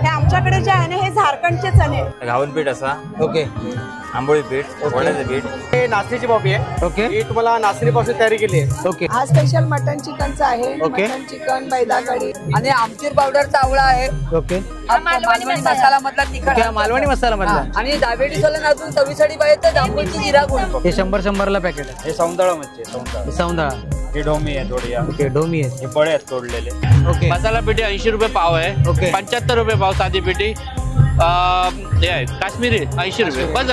हे आमच्याकडे जे आहे ना हे झारखंडचे चणे घावन पीठ असा ओके आंबोळी पीठ वड्याचं पीठ हे नाचणीची बॉबी आहे ओके ही तुम्हाला नाचणीपासून तयारी केली आहे ओके हा स्पेशल मटन चिकनचा आहे ओके. मटन चिकन बैदा कढी आणि आमचूर पावडरचा आवळा आहे ओके हा मालवणी मसाला मधला तिखट ओके मालवणी मसाला मधला आणि डायबिटीस वाल्यांना अजून चवीसाठी पाहिजे तर जांभूळची जिरा गुळ हे 100 ला पॅकेट आहे हे सौंदळा मच्छी सौंदळा सौंदळा ही ढोमी आहे थोडी ओके ढोमी आहे हे बळे आहेत तोडलेले ओके मसाला पेटी 80 रुपये पाव आहे ओके. 75 रुपये पाव साधी पेटी हे आहे काश्मीरी 80 रुपये बस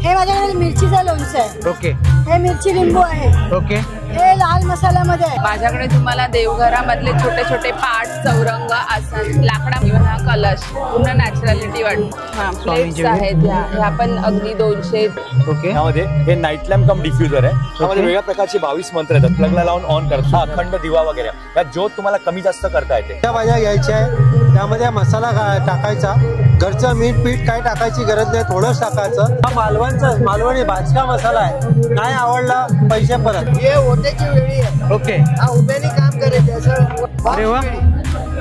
हे माझ्याकडे मिरचीचं लोणचं आहे ओके हे मिरची लिंबू आहे ओके हे लाल मसाल्यामध्ये आहे माझ्याकडे तुम्हाला देवघरामधले छोटे छोटे पाट चौरंग आसन लाकडा किंवा कलश पूर्ण नॅचरॅलिटी वाटते प्लेट्स आहेत ह्या पण अगदी 200 ओके यामध्ये हे नाईट लॅम्प कम डिफ्युजर आहे यामध्ये वेगळ्या प्रकारचे 22 मंत्र येतात प्लगला लावून ऑन करतो अखंड दिवा वगैरे या ज्योत तुम्हाला कमी जास्त करता येते त्या भाज्या घ्यायच्या आहे त्यामध्ये मसाला टाकायचा घरचं मीठ पीठ काय टाकायची गरज नाही थोडंच टाकायचं हा मालवणी भाजका मसाला आहे नाही आवडला पैसे परत हे ओट्याची वेळी आहे ओके हा उभ्याने काम करायचे असं अरे वा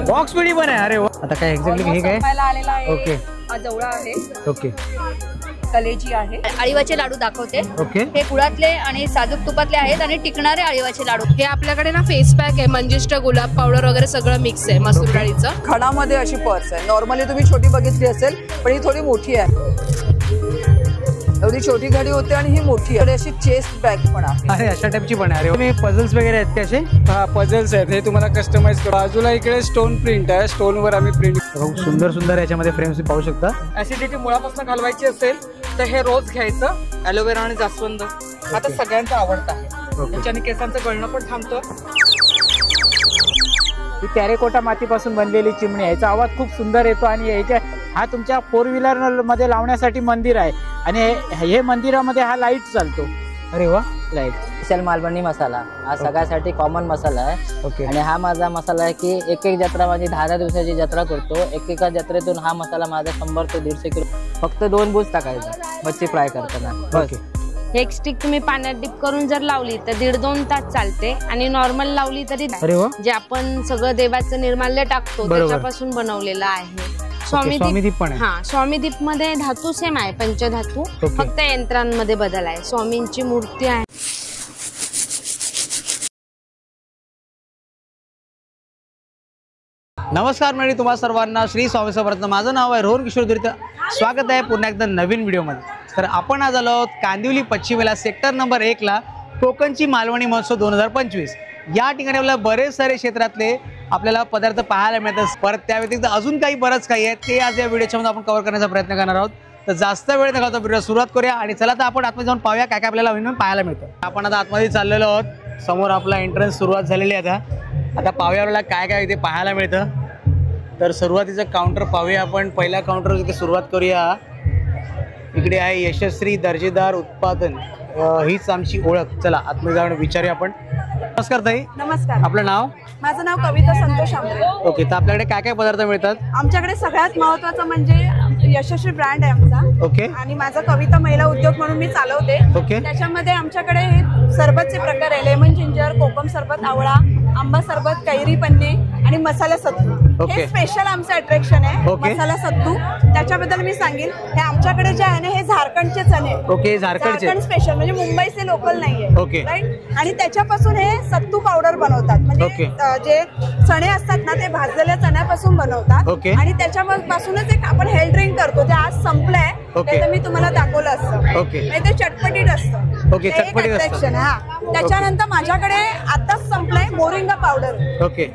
बॉक्स पिढी पण आहे अरे वा आता काय एक्झॅक्टली हे काय संपायला आलेला आहे ओके जवळा आहे ओके कलेजी आहे अळीवाचे लाडू दाखवते ओके हे गुळातले आणि साजूक तुपातले आहेत आणि टिकणारे अळीवाचे लाडू हे आपल्याकडे ना फेस पॅक आहे मंजिष्ट गुलाब पावडर वगैरे सगळं मिक्स आहे मसूर डाळीचं खणामध्ये अशी पर्स आहे नॉर्मली तुम्ही छोटी बघितली असेल पण ही थोडी मोठी आहे एवढी छोटी घडी होते आणि ही मोठी आहे अशी चेस्ट बॅग पण आहे अरे अशा टाइपची पण आहे अरे तुम्ही पझल्स वगैरे आहेत कसे हा पझल्स आहेत हे तुम्हाला कस्टमाइज करू बाजूला इकडे स्टोन प्रिंट आहे स्टोन वर आम्ही प्रिंट खूप सुंदर सुंदर याच्यामध्ये फ्रेम्स पाहू शकता ऍसिडिटी मुळापासून घालवायची असेल तर हे रोज घ्यायचं ॲलोवेरा आणि जास्वंद आता सगळ्यांचा आवडता आहे त्याच्याने केसांचं गळणं पण थांबतं ही टेरेकोटा मातीपासून बनलेली चिमणी आहे याचा आवाज खूप सुंदर येतो आणि याच्या हा तुमच्या 4 व्हीलर मध्ये लावण्यासाठी मंदिर आहे आणि हे मंदिरामध्ये हा लाईट चालतो अरे वा लाईट स्पेशल मालवणी मसाला हा सगळ्यासाठी कॉमन मसाला आहे ओके आणि हा माझा मसाला आहे की एक एक जत्रा माझी 10 दिवसाची जत्रा करतो एकेका जत्रेतून हा मसाला माझा 100 ते 150 किलो फक्त 2 बूज टाकायचा मच्छी फ्राय करताना ओके हे एक स्टिक तुम्ही पाण्यात डिप करून जर लावली तर 1.5-2 तास चालते आणि नॉर्मल लावली तरी अरे वा जे आपण सगळं देवाचं निर्माल्य टाकतो त्याच्यापासून बनवलेलं आहे स्वामीदीप पण आहे हा स्वामीदीप मध्ये धातू सेम आहे पंचधातू फक्त यंत्रांमध्ये बदल आहे स्वामींची मूर्ती आहे नमस्कार मंडळी तुम्हा सर्वांना श्री स्वामी समर्थ माझं नाव आहे रोहन किशोर दुर्त स्वागत आहे पुन्हा एकदा नवीन व्हिडिओमध्ये तर आपण आज आलो आहोत कांदिवली पश्चिमेला सेक्टर नंबर 1 ला कोकणची मालवणी महोत्सव 2025 या ठिकाणी आपल्याला बरेच सारे क्षेत्रातले आपल्याला पदार्थ पाहायला मिळतात परत त्या व्यतिरिक्त अजून काही बरंच काही आहे ते आज या व्हिडिओच्या मध्ये आपण कव्हर करण्याचा प्रयत्न करणार आहोत तर जास्त वेळ न घालता व्हिडिओ सुरुवात करूया आणि चला तर आपण आतमध्ये जाऊन पाहूया काय काय आपल्याला नवीन पाहायला मिळतं आपण आता आतमध्ये चाललेलो आहोत समोर आपला एंट्रन्स सुरुवात झालेली आहे आता पाहूया आपल्याला काय काय इथे पाहायला मिळतं तर सुरुवातीचं काउंटर पाहूया आपण पहिल्या काउंटर इथे सुरुवात करूया इकडे आहे यशस्वी दर्जेदार उत्पादन हीच आमची ओळख चला आतमध्ये जाऊन विचारूया आपण नमस्कार ताई नमस्कार आपलं नाव माझं नाव कविता संतोष आंबरे ओके तर आपल्याकडे काय काय पदार्थ मिळतात आमच्याकडे सगळ्यात महत्त्वाचं म्हणजे यशस्वी ब्रँड आहे आमचा ओके आणि माझा कविता महिला उद्योग म्हणून मी चालवते ओके त्याच्यामध्ये आमच्याकडे सरबतचे प्रकार आहे लेमन जिंजर कोकम सरबत आवळा आंबा सरबत कैरी पन्ने आणि मसाला सत्तू हे स्पेशल आमचं अट्रॅक्शन आहे मसाला सत्तू त्याच्याबद्दल मी सांगेन हे आमच्याकडे जे आहे ना हे झारखंडचे चणे ओके झारखंड स्पेशल म्हणजे मुंबईचे लोकल नाहीये ओके राईट आणि त्याच्यापासून हे सत्तू पावडर बनवतात म्हणजे जे चणे असतात ना ते भाजलेल्या चण्यापासून बनवतात ओके आणि त्याच्यापासूनच एक आपण हेल्थ ड्रिंक करतो ते आज संपलंय ते मी तुम्हाला दाखवलं असतं ओके ते चटपटीत असतं ओके चटपटीत असतं हा त्याच्यानंतर माझ्याकडे आताच संपलंय मोरिंगा पावडर ओके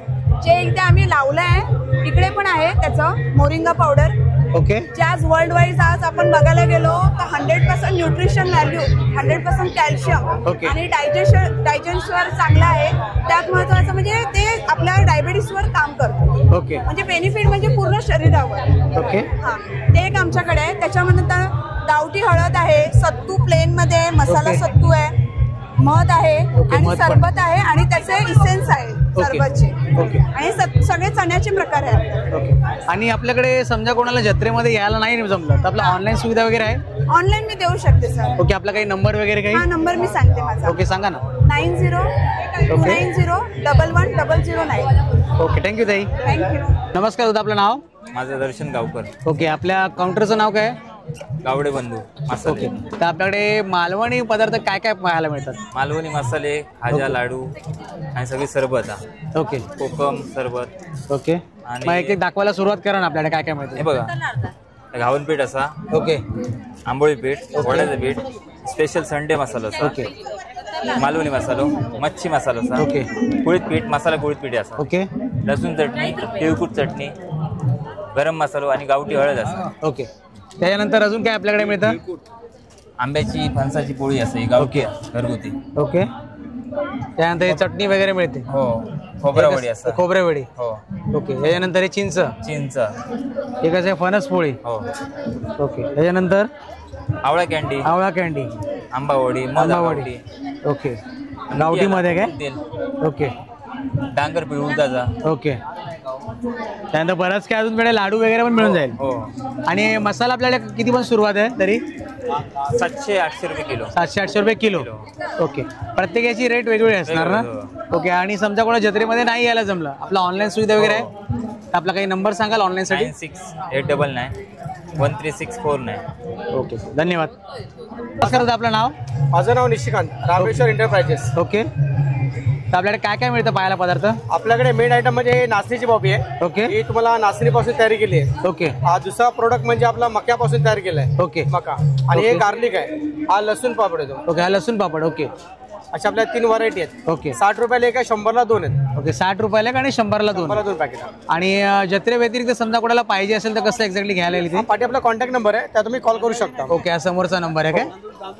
जे इथे आम्ही लावलंय इकडे पण आहे त्याचं मोरिंगा पावडर ओके जे आज वर्ल्ड वाईज आज आपण बघायला गेलो तर 100% न्यूट्रिशन व्हॅल्यू 100% कॅल्शियम आणि डायजेशनवर चांगलं आहे त्यात महत्वाचं म्हणजे ते आपल्या डायबिटीसवर काम करतं ओके म्हणजे बेनिफिट म्हणजे पूर्ण शरीरावर ओके हा ते एक आमच्याकडे आहे त्याच्यानंतर गावठी हळद आहे सत्तू प्लेन मध्ये मसाला सत्तू आहे मध आहे आणि सरबत आहे आणि त्याचे इसेन्स आहे सरबतचे आणि सगळे चण्याचे प्रकार आहेत ओके आणि आपल्याकडे समजा कोणाला जत्रेमध्ये यायला नाही जमलं तर आपला ऑनलाईन सुविधा वगैरे आहे ऑनलाईन मी देऊ शकते सर ओके आपला काही नंबर वगैरे काही हा नंबर मी सांगते माझा ओके सांगा ना 9029011009 ओके थँक्यू ताई थँक्यू नमस्कार दादा आपलं नाव माझं दर्शन गावकर. ओके, आपल्या काउंटरचं नाव काय? गावडे बंधू मसाले. तर आपल्याकडे मालवणी पदार्थ काय काय पाहायला मिळतात? मालवणी मसाले, खाजा, लाडू आणि सगळी सरबत. ओके, कोकम सरबत. ओके, आणि मग एक एक दाखवायला सुरुवात करा ना, आपल्याकडे काय काय हे मिळतं. बघा, घावन पीठ असा. ओके, आंबोळी पीठ, वड्याचं पीठ, स्पेशल संडे मसाला असा. ओके, मालवणी मसालो, मच्छी मसाला असा. ओके, कुळीत पीठ, मसाला कुळीत पीठ असा. ओके, लसूण चटणी, तिळकुट चटणी, गरम मसालो आणि गावठी हळद असा. ओके. त्याच्यानंतर अजून काय आपल्याकडे मिळतं? आंब्याची फणसाची पोळी असते गावठी घरगुती. ओके, त्यानंतर ही चटणी वगैरे मिळते. हो, खोबरावडी असं. खोबरेवडी. हो. ओके, त्याच्यानंतर हे चिंच. चिंच. हे कसं आहे? फणस पोळी. हो. ओके, त्याच्यानंतर आवळा कॅन्डी. आवळा कॅन्डी. आंबावडी. आंबावडी. ओके, गावठी मध्ये काय? तेल. ओके, डांगर पीठ उडदाचा. ओके. त्यानंतर बरंच काय अजून मिळेल, लाडू वगैरे पण मिळून जाईल. हो. आणि मसाला आपल्याला किती पण सुरुवात आहे तरी? 700-800 रुपये किलो. 700-800 रुपये किलो. ओके, प्रत्येकाची रेट वेगवेगळी असणार ना? ओके. आणि समजा कोणा जत्रेमध्ये नाही यायला जमलं, आपला ऑनलाईन सुविधा वगैरे आहे, तर आपला काही नंबर सांगाल ऑनलाईन साठी? 96-899-13649. ओके, धन्यवाद. नमस्कार, आपलं नाव? माझं नाव निशिकांत, रामेश्वर एंटरप्राइजेस. ओके, तर आपल्याकडे काय काय मिळतं पाहायला पदार्थ? आपल्याकडे मेन आयटम म्हणजे नाचणीची बॉबी आहे. ओके, ही तुम्हाला नाचणीपासून तयारी केली आहे. ओके, हा दुसरा प्रोडक्ट म्हणजे आपला मक्यापासून तयार केलाय. ओके, मका. आणि हे गार्लिक आहे. हा लसूण पापड येतो. ओके, हा लसूण पापड. ओके, अशा आपल्या 3 व्हरायटी आहेत. ओके, 60 रुपयाला एक आहे, 100ला 2 आहेत. ओके, 60 रुपयाला आणि 100ला 2. 2 पॅकेट. आणि जत्रे व्यतिरिक्त समजा कोणाला पाहिजे असेल तर कसं एक्झॅक्टली घ्यायला येईल ते? पाठी आपला कॉन्टॅक्ट नंबर आहे, त्या तुम्ही कॉल करू शकता. ओके, हा समोरचा नंबर आहे काय?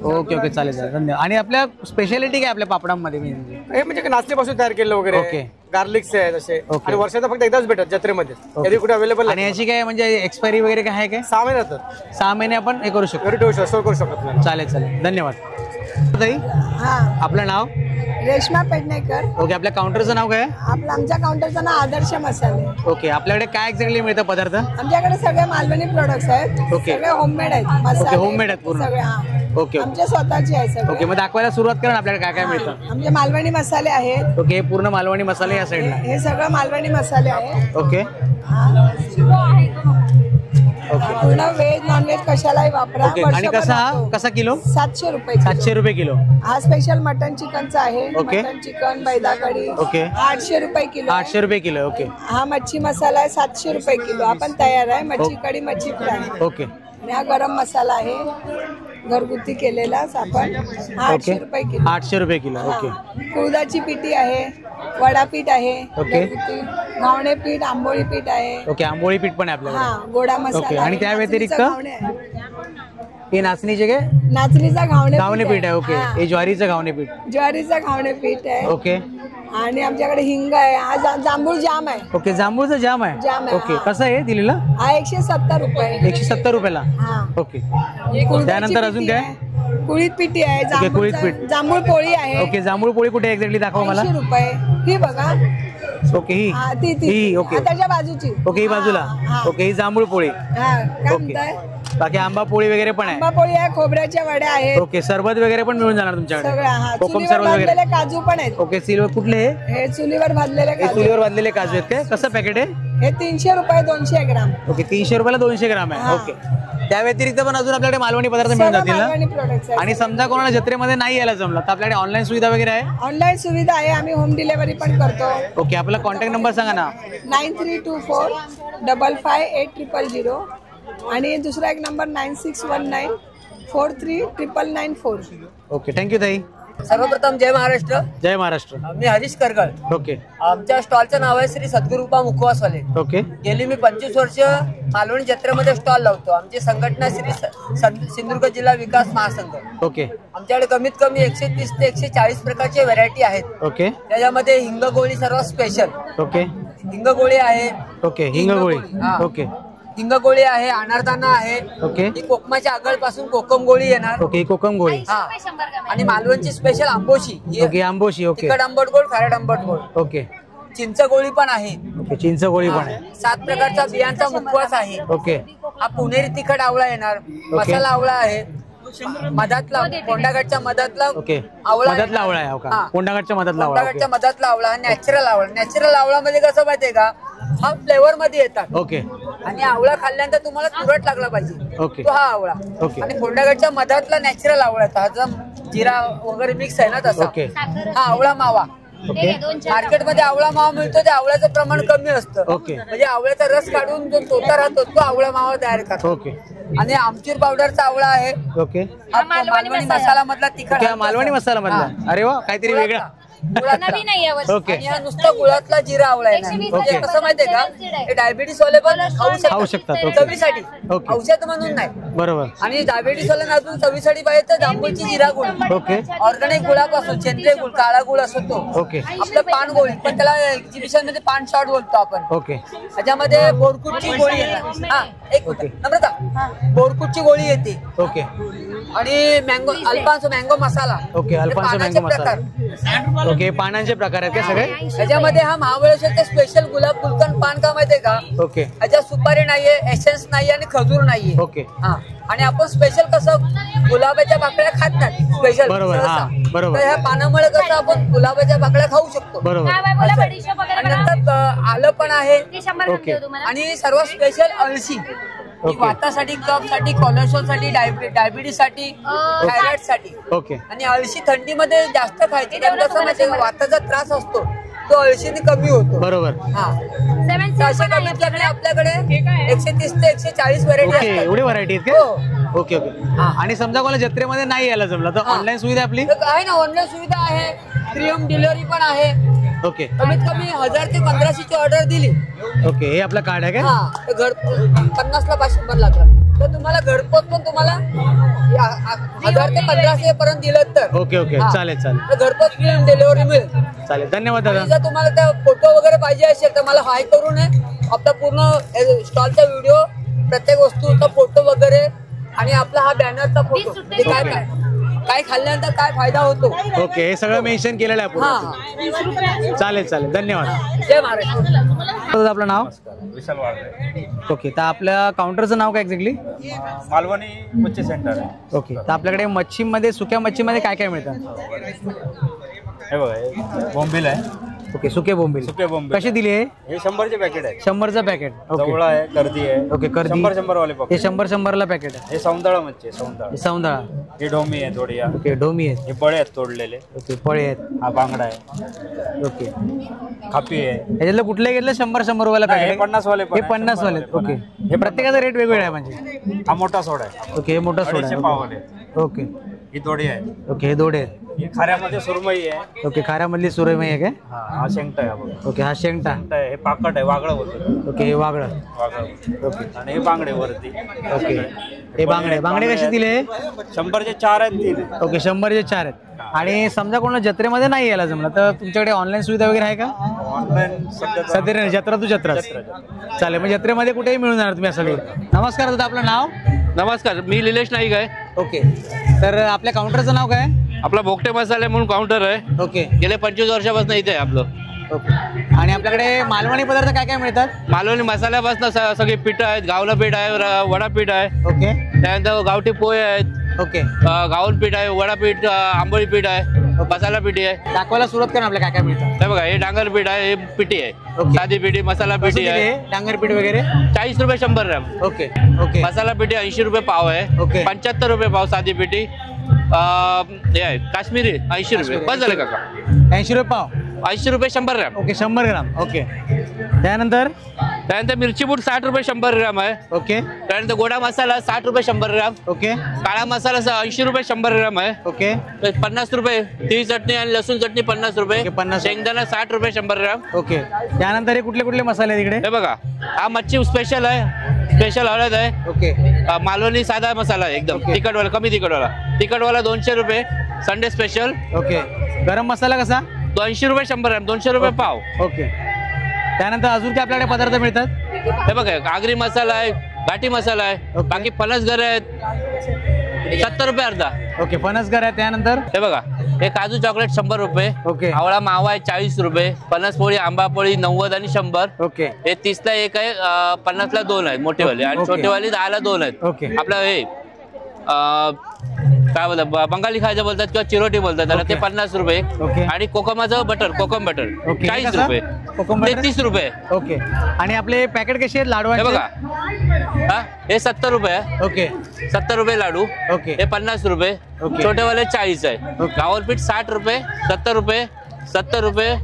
ओके, ओके, चालेल चालेल, धन्यवाद. आणि आपल्या स्पेशालिटी काय आपल्या पापडांमध्ये? हे म्हणजे नाचणीपासून तयार केलं वगैरे. ओके. गार्लिक्स आहे तसे. ओके. आणि वर्षाचा फक्त एकदाच भेटत जत्रेमध्ये, कधी कुठे अवेलेबल. आणि याची काय म्हणजे एक्सपायरी वगैरे काय आहे काय? 6 महिने जातात. 6 महिने आपण हे करू शकतो, घरी ठेवू शकतो, स्टोर करू शकत नाही. चालेल चालेल, धन्यवाद. ताई, हा, आपलं नाव? रेश्मा पेडणेकर. ओके, आपल्या काउंटरचं नाव काय? आपलं आमच्या काउंटरचं नाव आदर्श मसाले. ओके, आपल्याकडे काय एक्झॅक्टली मिळतं पदार्थ? आमच्याकडे सगळे मालवणी प्रोडक्ट्स आहेत. ओके. सगळे होममेड आहेत. मसाले होममेड आहेत पूर्ण. सगळे. हा, ओके, आमच्या स्वतःचे आहे सगळे. ओके, मग दाखवायला सुरुवात करा ना, आपल्याकडे काय काय मिळतं. आमचे मालवणी मसाले आहेत. ओके, हे पूर्ण मालवणी मसाले या साईडला. हे सगळं मालवणी मसाले आहे. ओके, ओके, पूर्ण व्हेज नॉन व्हेज कशालाही वापरा. ओके. आणि कसा किलो? 700 रुपये. 700 रुपये किलो. हा स्पेशल मटन चिकनचा आहे. ओके. मटन चिकन बैदा कढी. ओके. 800 रुपये किलो. 800 रुपये किलो. ओके. हा मच्छी मसाला आहे 700 रुपये किलो. आपण तयार आहे. मच्छी कढी, मच्छी फ्राय. ओके. आणि हा गरम मसाला आहे घरगुती केलेला आपण. 800 रुपये किलो. 800 रुपये किलो. ओके. कुळदाची पिठी आहे, वडापीठ आहे, ओके. घरगुती घावणे पीठ, आंबोळी पीठ आहे. ओके, आंबोळी पीठ पण आहे आपल्याकडे. हा, गोडा मसाला. ओके. आणि त्या व्यतिरिक्त हे नाचणीचे काय? नाचणीचा घावणे पीठ आहे. ओके, हे ज्वारीचं घावणे पीठ. ज्वारीचा घावणे पीठ आहे. ओके. आणि आमच्याकडे हिंग आहे. हा जांभूळ जाम आहे. ओके, जांभूळचं जाम आहे. जाम आहे. ओके, कसं आहे दिलेलं? हा 170 रुपये. 170 रुपयाला. हा. ओके. त्यानंतर अजून काय? कुळीत पिठी आहे. ओके, कुळीत पीठ. जांभूळ पोळी आहे. ओके, जांभूळ पोळी कुठे एक्झॅक्टली दाखवा मला. 80 रुपये. ही बघा. ओके, ही हा, ती ही. ओके, त्याच्या बाजूची. ओके, ही बाजूला. हा. ओके, ही जांभूळ पोळी. हा, काय ओके. म्हणताय? बाकी आंबा पोळी वगैरे पण आहे. आंबा पोळी आहे, खोबऱ्याच्या वड्या आहेत. ओके, सरबत वगैरे पण मिळून जाणार सगळं. तुमच्याकडे. हा, कोकम चुलीवर सरबत वगैरे. भाजलेले काजू पण आहेत. ओके, सिल्वर कुठले हे? हे चुलीवर भाजलेले हे काजू. चुलीवर भाजलेले काजू आहेत काय? कसं पॅकेट आहे? हे 300 रुपये 200 ग्राम. ओके, 300 रुपयाला 200 ग्राम आहे. हा. ओके. त्या व्यतिरिक्त पण अजून आपल्याकडे मालवणी पदार्थ मिळून सर्व जातील मालवणी ना? products आहेत. आणि समजा कोणाला जत्रेमध्ये नाही यायला जमलं तर आपल्याकडे ऑनलाईन सुविधा वगैरे आहे? ऑनलाईन सुविधा आहे. आम्ही होम डिलिव्हरी पण करतो. ओके, आपला कॉन्टॅक्ट नंबर सांगा ना. 9324 558000. आणि दुसरा एक नंबर 9619 439994. ओके, थँक्यू ताई. सर्वप्रथम जय महाराष्ट्र. जय महाराष्ट्र. मी हरीश करगळ. ओके. आमच्या स्टॉलचं नाव आहे श्री सद्गुरुपा मुखवासवाले. ओके. गेली मी 25 वर्ष मालवणी जत्रेमध्ये स्टॉल लावतो. आमची संघटना श्री सिंधुदुर्ग जिल्हा विकास महासंघ. ओके. आमच्याकडे कमीत कमी 130 ते 140 प्रकारचे व्हरायटी आहेत. ओके. त्याच्यामध्ये हिंगगोळी सर्वात स्पेशल. ओके. हिंगगोळी आहे. ओके, हिंगगोळी. हा. ओके. हिंगगोळी आहे, अनारदाना आहे. ओके. ही कोकमाच्या आगळपासून कोकम गोळी येणार. ओके, कोकम गोळी. हा. आणि मालवणची special Amboshi. Okay, Amboshi. Okay. तिखट आंबट गोड, खारट आंबट गोड. ओके. चिंच गोळी पण आहे. ओके, चिंच गोळी पण आहे. 7 प्रकारचा बियांचा मुखवास आहे. ओके. हा पुणेरी तिखट आवळा येणार. मसाला आवळा आहे. मधातला कोंडागडच्या मधातला ओके आवळा मधातला आवळा आहे हो का कोंडागडच्या मधातला आवळा कोंडागडच्या मधातला आवळा हा नॅचरल आवळा. नॅचरल आवळामध्ये कसं माहितीये का हा फ्लेवर मध्ये येतात ओके आणि आवळा खाल्ल्यानंतर तुम्हाला तुरट लागला पाहिजे ओके तो हा आवळा. ओके. आणि कोंडागडच्या मधातला नॅचरल आवळा हा जो जिरा वगैरे मिक्स आहे ना तसा ओके. हा आवळा मावा. ओके मार्केटमध्ये आवळा मावा मिळतो त्या आवळ्याचं प्रमाण कमी असतं ओके. म्हणजे आवळ्याचा रस काढून जो तोता राहतो तो आवळा मावा तयार करतो. ओके आणि आमचूर पावडरचा आवळा आहे ओके हा मालवणी मसाला मधला तिखट ओके मालवणी मसाला मधला अरे वा काहीतरी वेगळा नवीन आहे यावर्षी. ओके आणि हा नुसता गुळातला जिरा आवळा आहे ना. म्हणजे कसं माहितीये का हे डायबिटीस वाले पण खाऊ शकतात. ओके. चवीसाठी ओके. औषध म्हणून नाही. बरोबर आणि डायबिटीस वाल्यांना अजून चवीसाठी पाहिजे तर जांभूळची जिरा गुळ ओके ऑर्गॅनिक गुळापासून सेंद्रिय गुळ काळा गुळ असतो तो ओके आपलं पान गोळी पण त्याला एक्झिबिशन मध्ये पान शॉट बोलतो आपण. ओके त्याच्यामध्ये बोरकुटची गोळी येते. हा एक ओके. नम्रता बोरकुटची गोळी येते ओके आणि मँगो अल्फान्सो मँगो मसाला ओके अल्फान्सो पानाचे मँगो मसाला प्रकार. ओके पानांचे प्रकार आहेत का सगळे त्याच्यामध्ये हा महाबळेश्वरचे स्पेशल गुलाब गुलकंद पान का माहितीये का ओके ह्याच्यात सुपारी नाहीये एसेन्स नाहीये आणि खजूर नाहीये. ओके हा आणि आपण स्पेशल कसं गुलाबाच्या पाकळ्या खात नाही स्पेशल बरोबर, हा, बरोबर. तर ह्या पानामुळे कसं आपण गुलाबाच्या पाकळ्या खाऊ शकतो. बरोबर आणि नंतर आलं पण आहे ओके आणि सर्वात स्पेशल अळशी ही ओके. वातासाठी कफ साठी कोलेस्ट्रॉल साठी डायबिटीस साठी थायरॉइड साठी. ओके आणि अळशी थंडीमध्ये जास्त खायची कारण कसं माहितीये का वाताचा त्रास असतो तो अळशीने कमी होतो. बरोबर हा तर अशा कमीत कमी आपल्याकडे 130 ते 140 व्हरायटी ओके असतात. एवढी व्हरायटी आहेत हो. का ओके ओके आणि समजा कोणाला जत्रेमध्ये नाही यायला जमलं तर ऑनलाईन सुविधा आपली तर आहे ना ऑनलाईन सुविधा आहे फ्री होम डिलिव्हरी पण आहे. ओके कमीत कमी 1000 ते 1500 ची ऑर्डर दिली ओके हे आपलं कार्ड आहे का हा तर घर 50 ला 500 लागला तर तुम्हाला घरपोच पण तुम्हाला 1000 ते 1500 पर्यंत दिलं तर ओके ओके हा. चालेल चालेल तर घरपोच फ्री होम डिलिव्हरी मिळेल. चालेल धन्यवाद दादा आणि जर तुम्हाला त्या फोटो वगैरे पाहिजे असेल तर मला हाय करून आपला पूर्ण स्टॉलचा व्हिडिओ प्रत्येक वस्तूचा फोटो वगैरे आणि आपला हा बॅनरचा फोटो काय खाल्ल्यानंतर काय फायदा होतो ओके हे सगळं मेन्शन केलेलं आहे हा आपण चालेल चालेल धन्यवाद जय महाराष्ट्र. आपलं नाव विशाल वाळवे ओके तर आपल्या काउंटरचं नाव काय एक्झॅक्टली मालवणी मच्छी सेंटर आहे. ओके तर आपल्याकडे मच्छीमध्ये सुक्या मच्छीमध्ये काय काय मिळतं हे बघा हे बोंबील आहे ओके सुके बोंबील सुके बोंबील कशी दिली आहे हे 100चे पॅकेट आहे. 100चं पॅकेट ओके जवळ आहे गर्दी आहे ओके कर्दी 100 वाले हे पकडे 100 पॅकेट आहे हे सौंदळा मच्छी आहे सौंदळा. हे सौंदळा हे ढोमी आहे थोडी ओके डोमी आहेत हे बळे आहेत तोडलेले. ओके पळे आहेत हा बांगडा आहे ओके खापी आहे. ह्याच्यातलं कुठले घेतलं 100 वाला नाही, पॅकेट हे 50 वाले पण हे आहे, 50 वाले 100 वाले ओके पण हे प्रत्येकाचा रेट वेगवेगळा आहे म्हणजे हा मोठा सोडा आहे. ओके हे मोठा सोडा 250 आहे. पावले ओके ही दोडी आहे. ओके हे दोडे आहेत ही खाऱ्यामध्ये सुरमई आहे. ओके खाऱ्यामधली सुरमई आहे काय हा शेंगटा आहे हा बघा. ओके हा शेंगटा शेंगटा आहे. हे पाकट आहे वागळं बोलतो ओके हे वागळं वागळं. ओके आणि हे बांगडे वरती ओके हे बांगडे कसे दिले 100चे 4 आहेत 3 आहेत. ओके 100चे 4 आहेत आणि समजा कोणाला जत्रेमध्ये नाही यायला जमलं तर तुमच्याकडे ऑनलाईन सुविधा वगैरे आहे का ऑनलाईन सध्या नाही, जत्रा तू जत्राच चालेल मग जत्रेमध्ये कुठेही मिळून जाणार तुम्ही असं नमस्कार दादा आपलं नाव नमस्कार मी निलेश नाईक आहे. ओके तर आपल्या काउंटरचं नाव काय आपला भोगटे मसाले म्हणून काउंटर आहे. ओके गेले 25 वर्षापासून इथे आहे आपलं. ओके आणि आपल्याकडे मालवणी पदार्थ काय काय मिळतात मालवणी मसाल्यापासून सगळी पीठ आहेत. गावला पीठ आहे वडा पीठ आहे ओके त्यानंतर गावठी पोहे आहेत ओके गावल पीठ आहे वडापीठ आंबोळी पीठ आहे मसाला पिठी आहे. दाखवायला सुरुवात करा आपल्या काय काय मिळतं हे बघा हे डांगर पीठ आहे हे पिठी आहे ओके. साधी पिठी मसाला पिठी आहे डांगर पीठ वगैरे 40 रुपये 100 ग्रॅम. ओके ओके मसाला पिठी 80 रुपये पाव आहे. ओके. 75 रुपये पाव साधी पिठी. हे आहे काश्मीरी 80 रुपये बस झालं काका 80 रुपये पाव 80 रुपये 100 ग्रॅम. ओके 100 ग्राम ओके त्यानंतर मिरची पूड 60 रुपये 100 ग्रॅम आहे. ओके त्यानंतर गोडा मसाला 60 रुपये 100 ग्रॅम. ओके काळा मसाला 80 रुपये 100 ग्रॅम आहे. ओके 50 रुपये तिळी चटणी आणि लसूण चटणी 50 रुपये. ओके, 50. शेंगदाणा 60 रुपये 100 ग्रॅम. ओके त्यानंतर हे कुठले कुठले मसाले आहेत इकडे हे बघा हा मच्छी स्पेशल आहे स्पेशल हळद आहे. ओके मालवणी साधा मसाला आहे एकदम ओके. तिखटवाला कमी तिखटवाला 200 रुपये संडे स्पेशल. ओके गरम मसाला कसा 280 रुपये 100 ग्रॅम 200 रुपये पाव. ओके त्यानंतर अजून काय आपल्याकडे पदार्थ मिळतात हे बघा आगरी मसाला आहे घाटी मसाला आहे. ओके. बाकी फणस घर आहेत 70 रुपये अर्धा. ओके फणसगर आहे त्यानंतर हे बघा हे काजू चॉकलेट 100 रुपये. ओके. आवळा मावा आहे 40 रुपये. फणस पोळी आंबा पोळी 90 आणि 100. ओके हे 30 ला एक आहे 50 ला 2 आहेत मोठेवाले आणि ओके. छोटेवाले 10 ला 2 आहेत. ओके. आपलं हे काय बोलतात बंगाली खायचं बोलतात किंवा चिरोटी बोलतात त्याला, ते 50 रुपये. आणि कोकमाचं बटर, कोकम बटर 40 रुपये, 30 रुपये. ओके. आणि आपले पॅकेट कसे आहेत लाडवाचे? बघा हा, हे 70 रुपये. ओके, 70 रुपये लाडू. ओके, हे 50 रुपये. छोटेवाले 40 आहे. गावल पीठ 60 रुपये, 70 रुपये, 70 रुपये.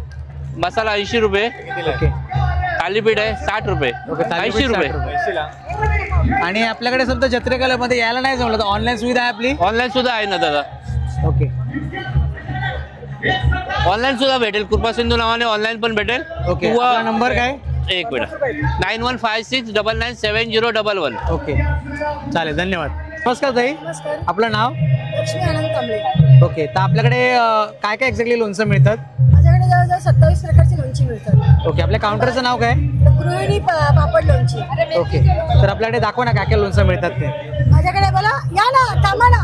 मसाला 80 रुपये. ओके. थालीपीठ आहे 60 रुपये, 80 रुपये. आणि आपल्याकडे समजा जत्रेकलामध्ये यायला नाही जमलं तर ऑनलाईन सुविधा आहे आपली? ऑनलाईन सुद्धा आहे ना दादा. ओके, ऑनलाईन सुद्धा भेटेल. कृपा सिंधू नावाने ऑनलाईन पण भेटेल. ओके. नंबर काय? एक मिनिट, 9156997011. ओके, चालेल, धन्यवाद. नमस्कार ताई. आपलं नाव? लक्ष्मी आनंद कांबळे. ओके. तर आपल्याकडे काय काय एक्झॅक्टली लोणचं मिळतात? माझ्याकडे जवळजवळ 27 प्रकारची लोणची मिळतात. ओके. आपल्या काउंटरचं नाव काय? गृहिणी पापड लोणची. ओके. तर आपल्याकडे दाखवा ना काय काय लोणचं मिळतात ते. माझ्याकडे बोला, या ना, थांबा ना.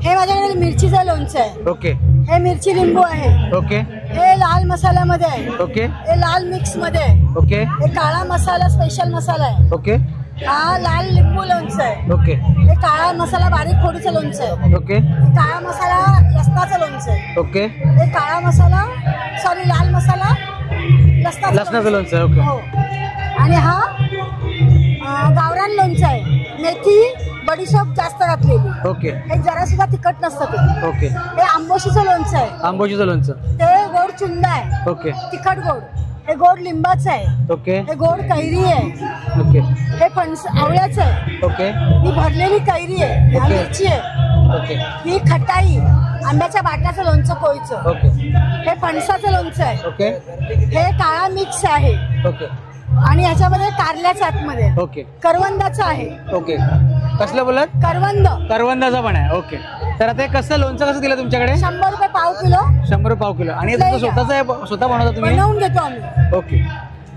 हे माझ्याकडे मिरचीचं लोणचं आहे. ओके. हे मिरची लिंबू आहे. ओके. हे लाल मसाल्यामध्ये आहे. ओके. हे लाल मिक्स मध्ये आहे. ओके. हे काळा मसाला स्पेशल मसाला आहे. ओके. हा लाल लिंबू लोणचं आहे. ओके. हे काळा मसाला बारीक फोडीचं लोणचं आहे. ओके. हे काळा मसाला लसणाचं लोणचं आहे. ओके. हे काळा मसाला, सॉरी, लाल मसाला लसणाचं लोणचं. ओके. हो. आणि हा गावरान लोणचं आहे. मेथी बडीशोप जास्त घातलेली. ओके. हे जरा सुद्धा तिखट नसतं ते. ओके. हे आंबोशीचं लोणचं आहे. आंबोशीचं लोणचं. ते गोड चुंदा आहे. ओके. तिखट गोड. हे गोड लिंबाचं आहे. ओके. हे गोड कैरी आहे. ओके. हे फणस आवळ्याचं आहे. ओके. ही भरलेली कैरी आहे. ओके. मिरची आहे. ओके. ही खटाई, आंब्याच्या बाटाचं लोणचं कोळीचं. ओके. हे फणसाचं लोणचं आहे. ओके. हे काळा मिक्स आहे. ओके. आणि याच्यामध्ये कारल्याच्या आतमध्ये ओके. करवंदाचं आहे. ओके. कसलं बोलत? करवंद. करवंदाचं पण आहे. ओके. तर आता हे कसं लोणचं कसं दिलं तुमच्याकडे? 100 रुपये पाव किलो. 100 रुपये पाव किलो. आणि तुमचं स्वतःच आहे, स्वतः बनवता तुम्ही? बनवून घेतो आम्ही. ओके.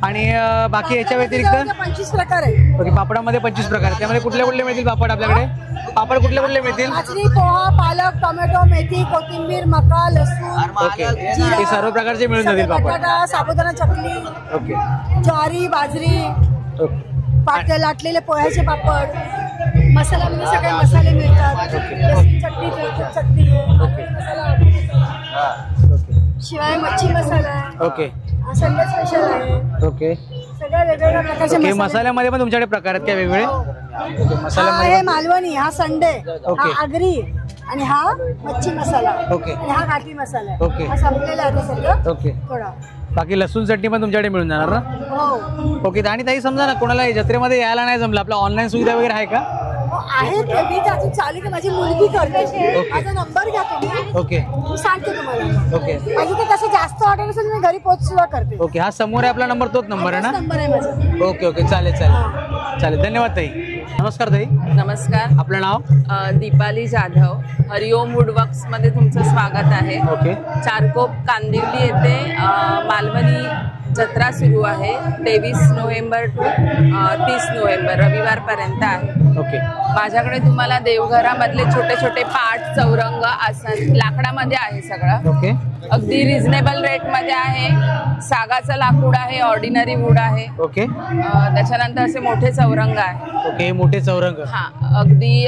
आणि बाकी याच्या व्यतिरिक्त 25 प्रकार आहे. ओके. पापडामध्ये 25 प्रकार आहेत. त्यामध्ये कुठले कुठले मिळतील पापड आपल्याकडे? पापड कुठले कुठले मिळतील? भाजरी, पोहा, पालक, टोमॅटो, मेथी, कोथिंबीर, मका, लसूण. ओके. हे सर्व प्रकारचे मिळून जातील पापड. बटाटा, साबुदाणा चकली. ओके. ज्वारी, बाजरी, ओके. लाटलेले पोह्याचे पापड. मसाल्यामध्ये सगळे मसाले मिळतात. लसूण चटणी, चटणी, मसाला, शिवाय मच्छी मसाला आहे. ओके. संडे स्पेशल आहे. ओके. सगळ्या वेगवेगळ्या प्रकारचे ओके. मसाले. मसाल्यामध्ये पण तुमच्याकडे प्रकार आहेत काय वेगवेगळे? ओके. हा मसाल्यामध्ये आहे मालवणी, हा संडे, ओके. हा आगरी, आणि हा मच्छी मसाला. ओके. आणि हा घाटी मसाला आहे. ओके. हा संपलेला आहे सगळं. ओके. थोडा. बाकी लसूण चटणी पण तुमच्याकडे मिळून जाणार ना? हो. ओके. आणि ताई समजा ना कोणाला जत्रेमध्ये यायला नाही जमलं, आपला ऑनलाईन सुविधा वगैरे आहे का? आहे ते, मी अजून चालू की माझी मुलगी करते. माझा नंबर घ्या तुम्ही. ओके. मी सांगते तुम्हाला. ओके. माझी तर तसं जास्त ऑर्डर असेल मी घरी पोच सुद्धा करते. ओके. हा समोर आहे आपला नंबर, तोच नंबर आहे ना? नंबर आहे माझा. ओके. ओके. चालेल चालेल चालेल. धन्यवाद ताई. नमस्कार ताई. नमस्कार. आपलं नाव? दीपाली जाधव. हरिओम वुडवर्क्स मध्ये तुमचं स्वागत आहे. ओके. चारकोप कांदिवली येथे मालवणी जत्रा सुरू आहे. 23 नोव्हेंबर टू 30 नोव्हेंबर रविवारपर्यंत आहे. ओके. माझ्याकडे तुम्हाला देवघरामधले छोटे छोटे पाट, चौरंग, आसन लाकडामध्ये आहे सगळं. ओके. अगदी रिझनेबल रेट मध्ये आहे. सागाचं लाकूड आहे, ऑर्डिनरी वूड आहे. ओके. त्याच्यानंतर असे मोठे चौरंग आहे. ओके. मोठे चौरंग. हा, अगदी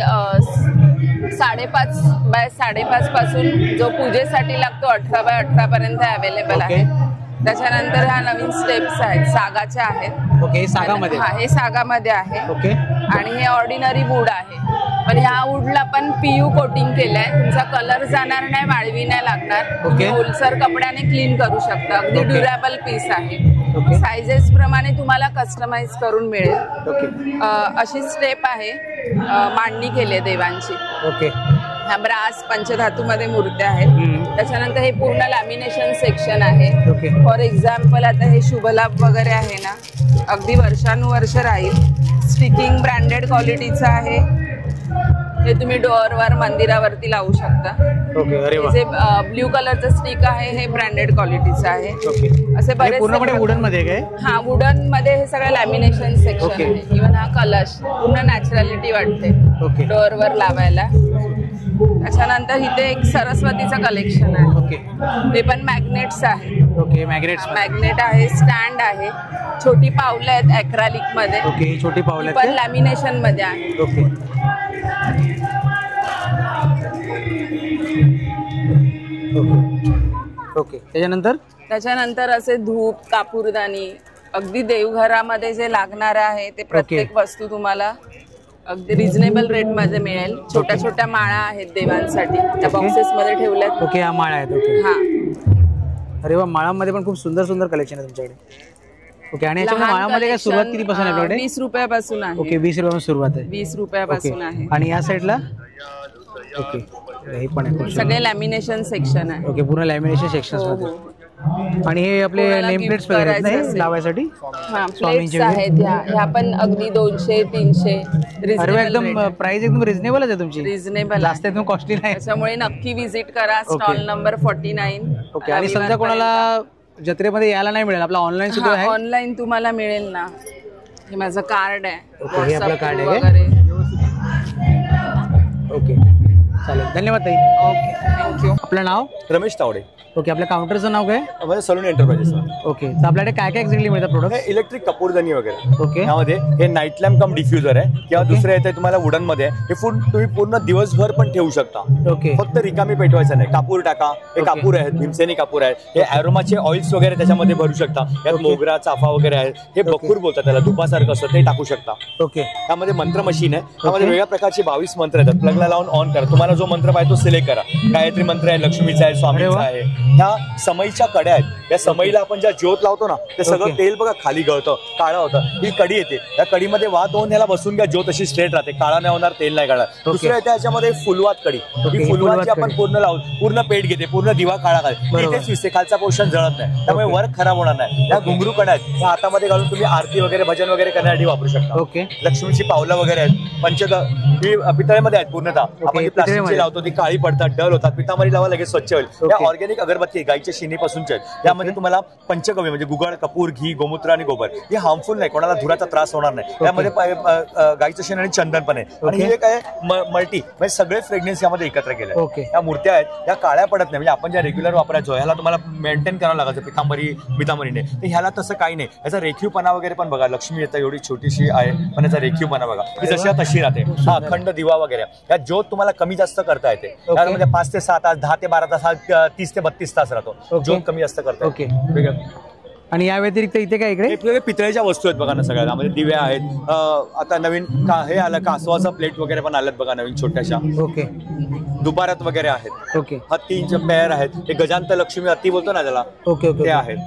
5.5 बाय 5.5 पासून जो पूजेसाठी लागतो 18 बाय 18 पर्यंत अवेलेबल आहे. त्याच्यानंतर ह्या नवीन स्टेप्स आहेत, सागाच्या आहेत. ओके. हे सागामध्ये? हा, हे सागामध्ये आहे. ओके. आणि हे ऑर्डिनरी वूड आहे. पण ह्या वूडला पण PU कोटिंग केलंय. तुमचा कलर जाणार नाही, वाळवी नाही लागणार. तुम्ही ओलसर कपड्याने क्लीन करू शकता. अगदी ड्युरेबल पीस आहे. सायझेस प्रमाणे तुम्हाला कस्टमाइज करून मिळेल. ओके. अशी स्टेप आहे. मांडणी केली आहे देवांची. ओके. ह्या ब्रास पंचधातूमध्ये मूर्त्या आहेत. त्याच्यानंतर हे पूर्ण लॅमिनेशन सेक्शन आहे. फॉर एक्झाम्पल आता हे शुभलाभ वगैरे आहे ना, अगदी वर्षानुवर्ष राहील. स्टिकिंग ब्रँडेड क्वालिटीचं आहे. हे तुम्ही डोअरवर, मंदिरावरती लावू शकता. ओके. अरे वा. जे ब्ल्यू कलरचं स्टिक आहे हे ब्रँडेड क्वालिटीचं आहे. ओके. असे बरेच पूर्णपणे वुडन मध्ये काय? हा, वुडन मध्ये हे सगळं लॅमिनेशन सेक्शन आहे. इव्हन हा कलश पूर्ण नॅचरॅलिटी वाटते डोअरवर लावायला. त्याच्यानंतर इथे एक सरस्वतीचं कलेक्शन आहे. ओके. ते पण मॅग्नेट्स आहे. ओके. मॅग्नेट आहे. स्टँड आहे. छोटी पावलं आहेत ॲक्रालिक मध्ये. ओके. छोटी पावलं पण लॅमिनेशन मध्ये आहे. ओके. ओके त्याच्यानंतर त्याच्यानंतर असे धूप, कापूरदानी, अगदी देवघरामध्ये जे लागणार आहे ते प्रत्येक वस्तू तुम्हाला अगदी रिझनेबल रेट मध्ये मिळेल. छोट्या छोट्या माळा आहेत देवांसाठी, त्या बॉक्सेस मध्ये ठेवल्यात. ओके या माळा आहेत. ओके हा. अरे वा, माळामध्ये पण खूप सुंदर सुंदर कलेक्शन आहे तुमच्याकडे. ओके आणि याच्यामध्ये माळामध्ये काय सुरुवात कितीपासून आहे आपल्याकडे? 20 रुपयापासून आहे. ओके 20 रुपयापासून सुरुवात आहे. 20 रुपयापासून आहे. आणि या साईडला ओके हे पण आहे. सगळे लॅमिनेशन सेक्शन आहे. ओके पूर्ण लॅमिनेशन सेक्शन्स मध्ये. आणि हे आपले नेम प्लेट्स वगैरे आहेत ना लावायसाठी? हां प्लेट्स आहेत ह्या पण अगदी 200 300. अरे एकदम प्राइस एकदम रिजनेबलच आहे तुमची. रिजनेबल जास्त एकदम कॉस्टली नाही. त्याच्यामुळे नक्की विजिट करा स्टॉल नंबर 49. ओके आणि समजा कोणाला जत्रेमध्ये यायला नाही मिळेल, आपला ऑनलाईन सुद्धा आहे? ऑनलाईन तुम्हाला मिळेल ना. हे माझं कार्ड आहे. ओके हे आपलं कार्ड आहे. ओके चालेल, धन्यवाद ताई. Okay thank you. आपलं नाव? रमेश तावडे. ओके आपल्या काउंटरचं नाव काय? माझं सलून एंटरप्राइजेस. ओके तर आपल्याकडे काय काय एक्झॅक्टली मिळतं प्रोडक्ट? इलेक्ट्रिक कपूरदानी वगैरे. ओके यामध्ये हे नाईट लॅम्प कम डिफ्युजर आहे किंवा दुसरं येते तुम्हाला वुडन मध्ये. हे फूड तुम्ही पूर्ण दिवसभर पण ठेवू शकता. ओके फक्त रिकामी पेटवायचं नाही. कापूर टाका. हे कापूर आहेत, भीमसेनी कापूर आहेत. हे ॲरोमाचे ऑइल्स वगैरे त्याच्यामध्ये भरू शकता. यात मोगरा, चाफा वगैरे आहे. हे बखूर बोलतात त्याला, धुपासारखं असतं ते टाकू शकता. ओके त्यामध्ये मंत्र मशीन आहे. त्यामध्ये वेगळ्या प्रकारचे 22 मंत्र येतात. प्लगला लावून ऑन करा. तुम्हाला जो मंत्र पाहिजे तो सिलेक्ट करा. गायत्री मंत्र आहे, लक्ष्मीचा आहे, स्वामीचा आहे. ह्या समईच्या कड्या आहेत. या समईला आपण ज्या ज्योत लावतो ना ते सगळं तेल बघा खाली गळतं, काळं होतं. ही कडी येते. या कडीमध्ये वात होऊन ह्याला बसून घ्या. ज्योत अशी स्ट्रेट राहते, काळा नाही होणार, तेल नाही काढणार. दुसरं येते याच्यामध्ये फुलवात कडी. ही फुलवातची आपण पूर्ण लावून पूर्ण पेट घेते, पूर्ण दिवा काळा घालते. इथेच विसते, खालचा पोर्शन जळत नाही. त्यामुळे वर्क खराब होणार नाही. या घुंगरू कड्या आहेत, ह्या हातामध्ये घालून तुम्ही आरती वगैरे भजन वगैरे करण्यासाठी वापरू शकता. ओके लक्ष्मीची पावलं वगैरे आहेत. ही पितळेमध्ये आहेत पूर्णतः. आपण जी प्लास्टिकची लावतो ती काळी पडतात, डल होतात. पितांबरी लावा लगेच स्वच्छ होईल. या ऑर्गॅनिक अगरबत्ती गायच्या शिनीपासूनच्या आहेत. त्यामध्ये तुम्हाला पंचगव्य म्हणजे गुगळ, कपूर, घी, गोमूत्र आणि गोबर हे हार्मफुल नाही, कोणाला धुराचा त्रास होणार नाही. त्यामध्ये गायचं शेण आणि चंदन पण आहे. आणि हे काय मल्टी म्हणजे सगळे फ्रेग्रन्स यामध्ये एकत्र केले. या मूर्त्या आहेत, या काळ्या पडत नाही. म्हणजे आपण ज्या रेग्युलर वापरायचो ह्याला तुम्हाला मेंटेन करावं लागायचं पितांबरीने. तर ह्याला तसं काही नाही. याचा रेखीवपणा वगैरे पण बघा. लक्ष्मी येतं एवढी छोटीशी आहे पण याचा रेखीवपणा बघा. ही जशी तशी राहते. हा अखंड दिवा वगैरे या ज्योत तुम्हाला कमी जास्त करता येते. त्यामध्ये 5 ते 7 तास, 10 ते 12 तास, 30 ते 32 तास राहतो. ज्योत कमी जास्त करता. ओके आणि या व्यतिरिक्त इथे काय इकडे पितळेच्या वस्तू आहेत बघा ना सगळ्या. त्यामध्ये दिवे आहेत. आता नवीन हे आलं कासवाचं प्लेट वगैरे पण आलेत बघा नवीन छोट्याशा. ओके दुबारात वगैरे आहेत. ओके हत्तींचे पेअर आहेत. हे गजांत लक्ष्मी हत्ती बोलतो ना त्याला. ओके ओके ते आहेत.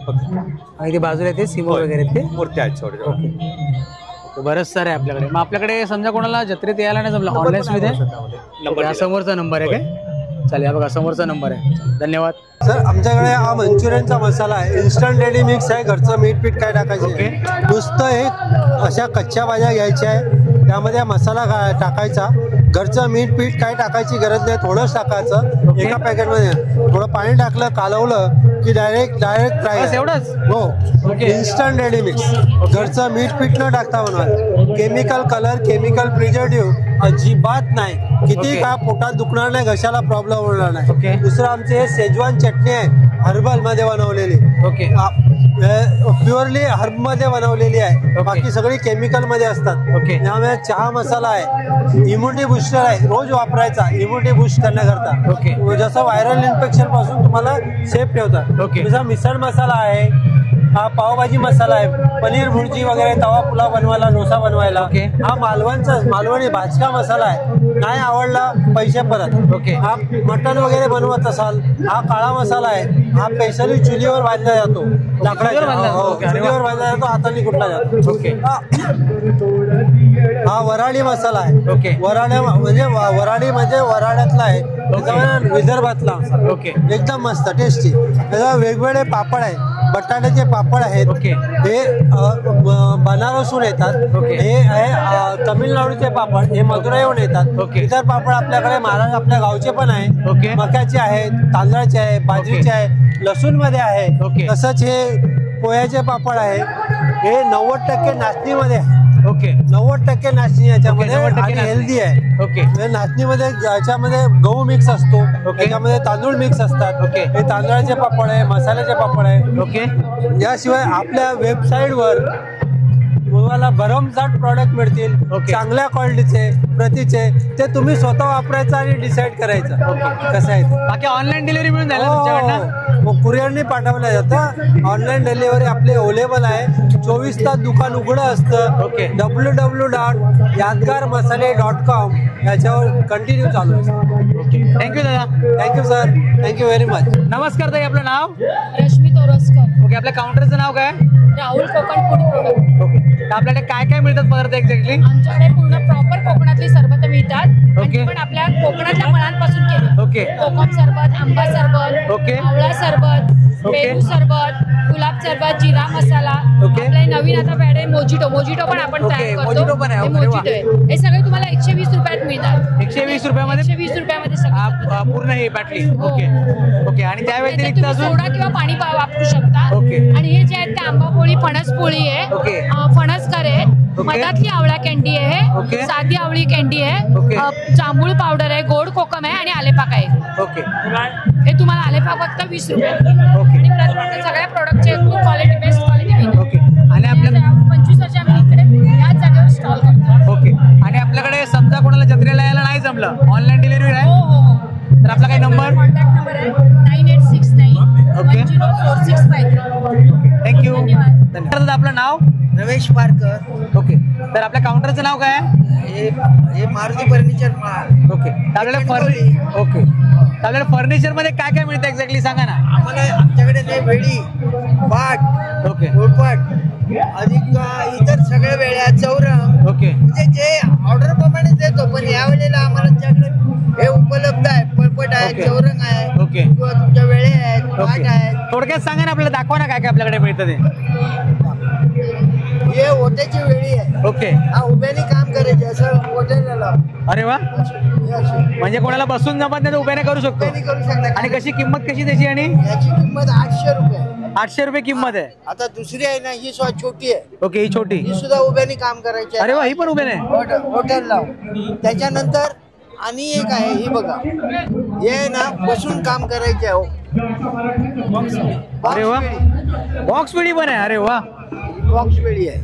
आणि ते बाजूला ते सिमो वगैरे ते मूर्त्या आहेत छोटे. ओके बरंच सारं आहे आपल्याकडे. मग आपल्याकडे समजा कोणाला जत्रेत यायला नाही जमलं, ऑनलाईन सुविधा समोरचा नंबर आहे काय? चालेल बघा समोरचा नंबर आहे. धन्यवाद सर. आमच्याकडे हा मंचुरियनचा मसाला आहे. इन्स्टंट रेडी मिक्स आहे. घरचं मीठ पीठ काय टाकायचे, नुसतं एक अशा कच्च्या भाज्या घ्यायच्या आहे, त्यामध्ये मसाला टाकायचा. घरचं मीठ पीठ काय टाकायची गरज नाही, थोडंच टाकायचं. एका पॅकेटमध्ये थोडं पाणी टाकलं, कालवलं की डायरेक्ट फ्राय. एवढंच हो. Instant ready mix. घरचं मीठ पीठ न टाकता बनवायचं. केमिकल कलर, केमिकल प्रिझर्वेटिव्ह अजिबात नाही. किती का पोटात दुखणार नाही, घशाला प्रॉब्लेम होणार नाही. दुसरं आमचे शेजवान चटणी आहे, हर्बल मध्ये बनवलेली. ओके प्युअरली हर्ब मध्ये बनवलेली आहे. बाकी सगळी केमिकल मध्ये असतात. ओके त्यामुळे चहा मसाला आहे. इम्युनिटी बुस्टर आहे, रोज वापरायचा इम्युनिटी बूस्ट करण्याकरता. ओके जसं व्हायरल इन्फेक्शन पासून तुम्हाला सेफ ठेवतात. ओके जसा मिसळ मसाला आहे, हा पावभाजी मसाला आहे, पनीर भुर्जी वगैरे, तवा पुलाव बनवायला, डोसा बनवायला. हा मालवणी भाजका मसाला आहे. नाही आवडला पैसे परत. ओके हा मटन वगैरे बनवत असाल, हा काळा मसाला आहे. हा स्पेशली चुलीवर भाजला जातो, लाकडावर भाजला जातो, हाताने कुठला जातो. ओके हा वराडी मसाला आहे. ओके वराडी म्हणजे वराड्यातला आहे, विदर्भातला. ओके एकदम मस्त टेस्टी. त्याचा वेगवेगळे पापड आहेत, बटाट्याचे पापड आहेत. हे बनारसून येतात. हे आहे तमिळनाडूचे पापड, हे मदुराईहून येतात. इतर पापड आपल्याकडे आपल्या गावचे पण आहे. मक्याचे आहेत, तांदळाचे आहे, बाजरीचे आहे, लसूण मध्ये आहे. तसंच हे पोह्याचे पापड आहे. हे 90% नाचणीमध्ये आहे. ओके 90% नाचणी याच्यामध्ये आणि हेल्दी आहे. ओके नाचणीमध्ये याच्यामध्ये गहू मिक्स असतो, त्याच्यामध्ये तांदूळ मिक्स असतात. ओके हे तांदळाचे पापड आहे, मसाल्याचे पापड आहे. ओके याशिवाय आपल्या वेबसाईटवर तुम्हाला भरमसाठ प्रॉडक्ट मिळतील, चांगल्या क्वालिटीचे, प्रतीचे, ते तुम्ही स्वतः वापरायचं आणि डिसाईड करायचं कसं आहे. बाकी ऑनलाईन डिलिव्हरी मिळून जाईल तुमच्याकडनं? कुरिअरने पाठवलं जातं. ऑनलाईन डिलिव्हरी आपले अवेलेबल आहे. 24 तास दुकान उघडं असतं. www.yadgarmasale.com याच्यावर कंटिन्यू चालू असतं. थँक्यू दादा. Thank you sir. Thank you very much. नमस्कार ताई, आपलं नाव? रश्मी तोरसकर. ओके, आपल्या काउंटरचं नाव काय? Rahul Konkan food product. Okay, तर आपल्याकडे काय काय मिळतात पदार्थ एक्झॅक्टली? आमच्याकडे पूर्ण प्रॉपर कोकणातली सरबत मिळतात. ओके, पण आपल्या कोकणातल्या फळांपासून केली. ओके, कोकम सरबत, आंबा सरबत, ओके, आवळा सरबत, पेरू सरबत, गुलाब सरबत, जिरा मसाला. ओके, आपले नवीन आता बॅड आहे मोजिटो. मोजिटो पण आपण तयार करतो. मोजिटो पण आहे. मोजिटो आहे. हे सगळे तुम्हाला 120 रुपयात मिळतात. 120 रुपयामध्ये? 120 रुपयामध्ये सगळं पूर्ण हे बाटली. Okay okay. आणि त्या व्यतिरिक्त अजून सोडा किंवा पाणी वापरू शकता. ओके. आणि हे जे आहेत ते आंबा पोळी, फणस पोळी आहे. ओके. फणसकर आहे. मधातली आवळा कॅन्डी आहे. साधी आवळी कॅन्डी आहे. जांभूळ पावडर आहे. गोड कोकम आहे आणि आलेपाक आहे. ओके. हे तुम्हाला आलेपाक फक्त 20 रुपये. आणि सगळ्या प्रोडक्टचे क्वालिटी, बेस्ट क्वालिटी मिळते. ओके. आणि आपल्या 25 वर्ष आम्ही इकडे याच जागेवर स्टॉल करतो. ओके. आणि आपल्याकडे समजा कोणाला जत्रेला यायला नाही जमलं, ऑनलाईन डिलिव्हरी आहे? हो. तर आपला काही नंबर? कॉन्टॅक्ट नंबर आहे 9869 104653. थँक्यू. धन्यवाद. आपलं नाव? रमेश पारकर. ओके, तर आपल्या काउंटरचं नाव काय? हे Maruti furniture mart. Okay. Okay, आपल्याला फर्निचर मध्ये काय काय मिळतं एक्झॅक्टली सांगा ना. आम्हाला आमच्याकडे ते वेळी, पाट, ओके, गोळपाट, अधिक इतर सगळ्या वेळ्या, चौरंग, ओके, म्हणजे जे ऑर्डर प्रमाणे देतो. पण यावेळेला आम्हाला तुमच्याकडे हे उपलब्ध आहे. पळपट आहे, चौरंग आहे, ओके, किंवा तुमच्या वेळे आहेत, पाट आहेत. थोडक्यात सांगा ना, आपल्याला दाखवा ना काय काय आपल्याकडे मिळतं ते. हे ओट्याची वेळी आहे. ओके. हा उभ्याने काम करायचे, असं ओट्याला. अरे वा, म्हणजे कोणाला बसून जमत नाही तर उभ्याने करू शकतो. करू शकता. आणि कशी किंमत कशी त्याची? आणि याची किंमत 800 रुपये. 800 रुपये किंमत आहे. आता दुसरी आहे ना, ही छोटी आहे. ओके, ही छोटी, ही सुद्धा उभ्याने काम करायची. अरे वा, ही पण उभ्याने? हॉटेल लाव. त्याच्यानंतर आणि एक आहे, ही बघा, हे ना बसून काम करायचे आहे. अरे वा, बॉक्स वेळी पण आहे. अरे वा, बॉक्स वेळी आहे.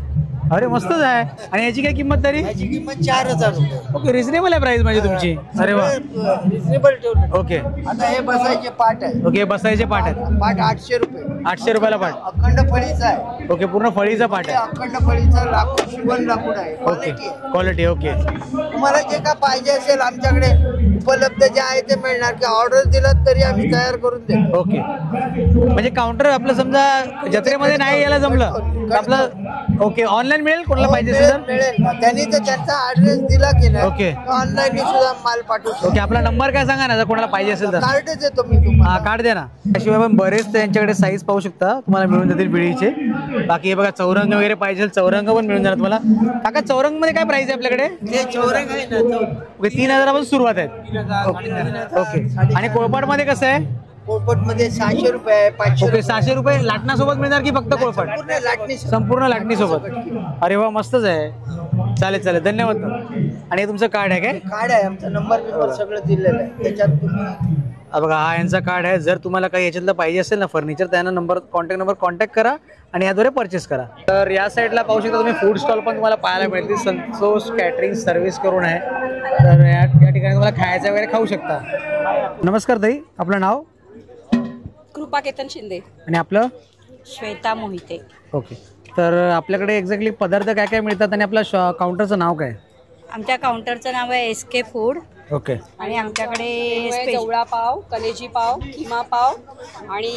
अरे मस्तच आहे. आणि याची काय किंमत तरी? याची किंमत 4000 रुपये. ओके, रिझनेबल आहे प्राइस म्हणजे तुमची. अरे वा, रिझनेबल ठेवलं. ओके. आता हे बसायचे पाट आहे. ओके, बसायचे पाट आहेत. पाट 800 रुपये. 800 रुपयाला पाट. अखंड फळीचा आहे. ओके, पूर्ण फळीचा पाट आहे. अखंड फळीचा लाकूड, शिवण लाकूड आहे. Okay, quality. ओके. तुम्हाला जे काय पाहिजे असेल आमच्याकडे उपलब्ध जे आहे ते मिळणार. की ऑर्डर दिलात तरी आम्ही तयार करून देतो. ओके, म्हणजे काउंटर आपलं समजा जत्रेमध्ये नाही यायला जमलं आपलं, ओके, ऑनलाईन मिळेल कोणाला पाहिजे असेल तर? मिळेल ना. त्यांनी तर त्यांचा ऍड्रेस दिला की नाही, ओके, ऑनलाईन सुद्धा माल पाठवू शकतो. ओके. आपला नंबर काय सांगा ना, जर कोणाला पाहिजे असेल तर? कार्ड देतो मी तुम्हाला. हा, कार्ड द्या ना. त्याशिवाय पण बरेच त्यांच्याकडे साईज पाहू शकता, तुम्हाला मिळून जातील बिळीचे. बाकी हे बघा, चौरंग वगैरे पाहिजे, चौरंग पण मिळून जाणार तुम्हाला. काका, चौरंग मध्ये काय प्राइस आहे आपल्याकडे? ते चौरंग आहे ना, ओके, 3000 पासून सुरुवात आहे. ओके. आणि कोळपाट मध्ये कसं आहे? कोळपट मध्ये 600 रुपये आहे, 500. ओके, 600 रुपये लाटण्यासोबत मिळणार की फक्त कोळपाट? संपूर्ण लाटणी सोबत. अरे वा, मस्तच आहे. चालेल चालेल, धन्यवाद. आणि हे तुमचं कार्ड आहे काय? कार्ड आहे, आमचा नंबर सगळं दिलेलं आहे त्याच्यात. बघा, हा यांचा कार्ड आहे. जर तुम्हाला काही याच्यातलं पाहिजे असेल ना फर्निचर, त्यांना कॉन्टॅक्ट करा आणि याद्वारे परचेस करा. तर या साईडला पाहू शकता तुम्ही, फूड स्टॉल पण तुम्हाला पाहायला मिळतील. संतोष कॅटरिंग सर्व्हिस करून आहे. तर या ठिकाणी तुम्हाला खायचं वगैरे खाऊ शकता. नमस्कार ताई, आपलं नाव? कृपा केतन शिंदे. आणि आपलं? श्वेता मोहिते. ओके, तर आपल्याकडे एक्झॅक्टली पदार्थ काय काय मिळतात आणि आपल्या काउंटरचं नाव काय? आमच्या काउंटरचं नाव आहे SK फूड. ओके. आणि आमच्याकडे जवळा पाव, कलेजी पाव, किमा पाव आणि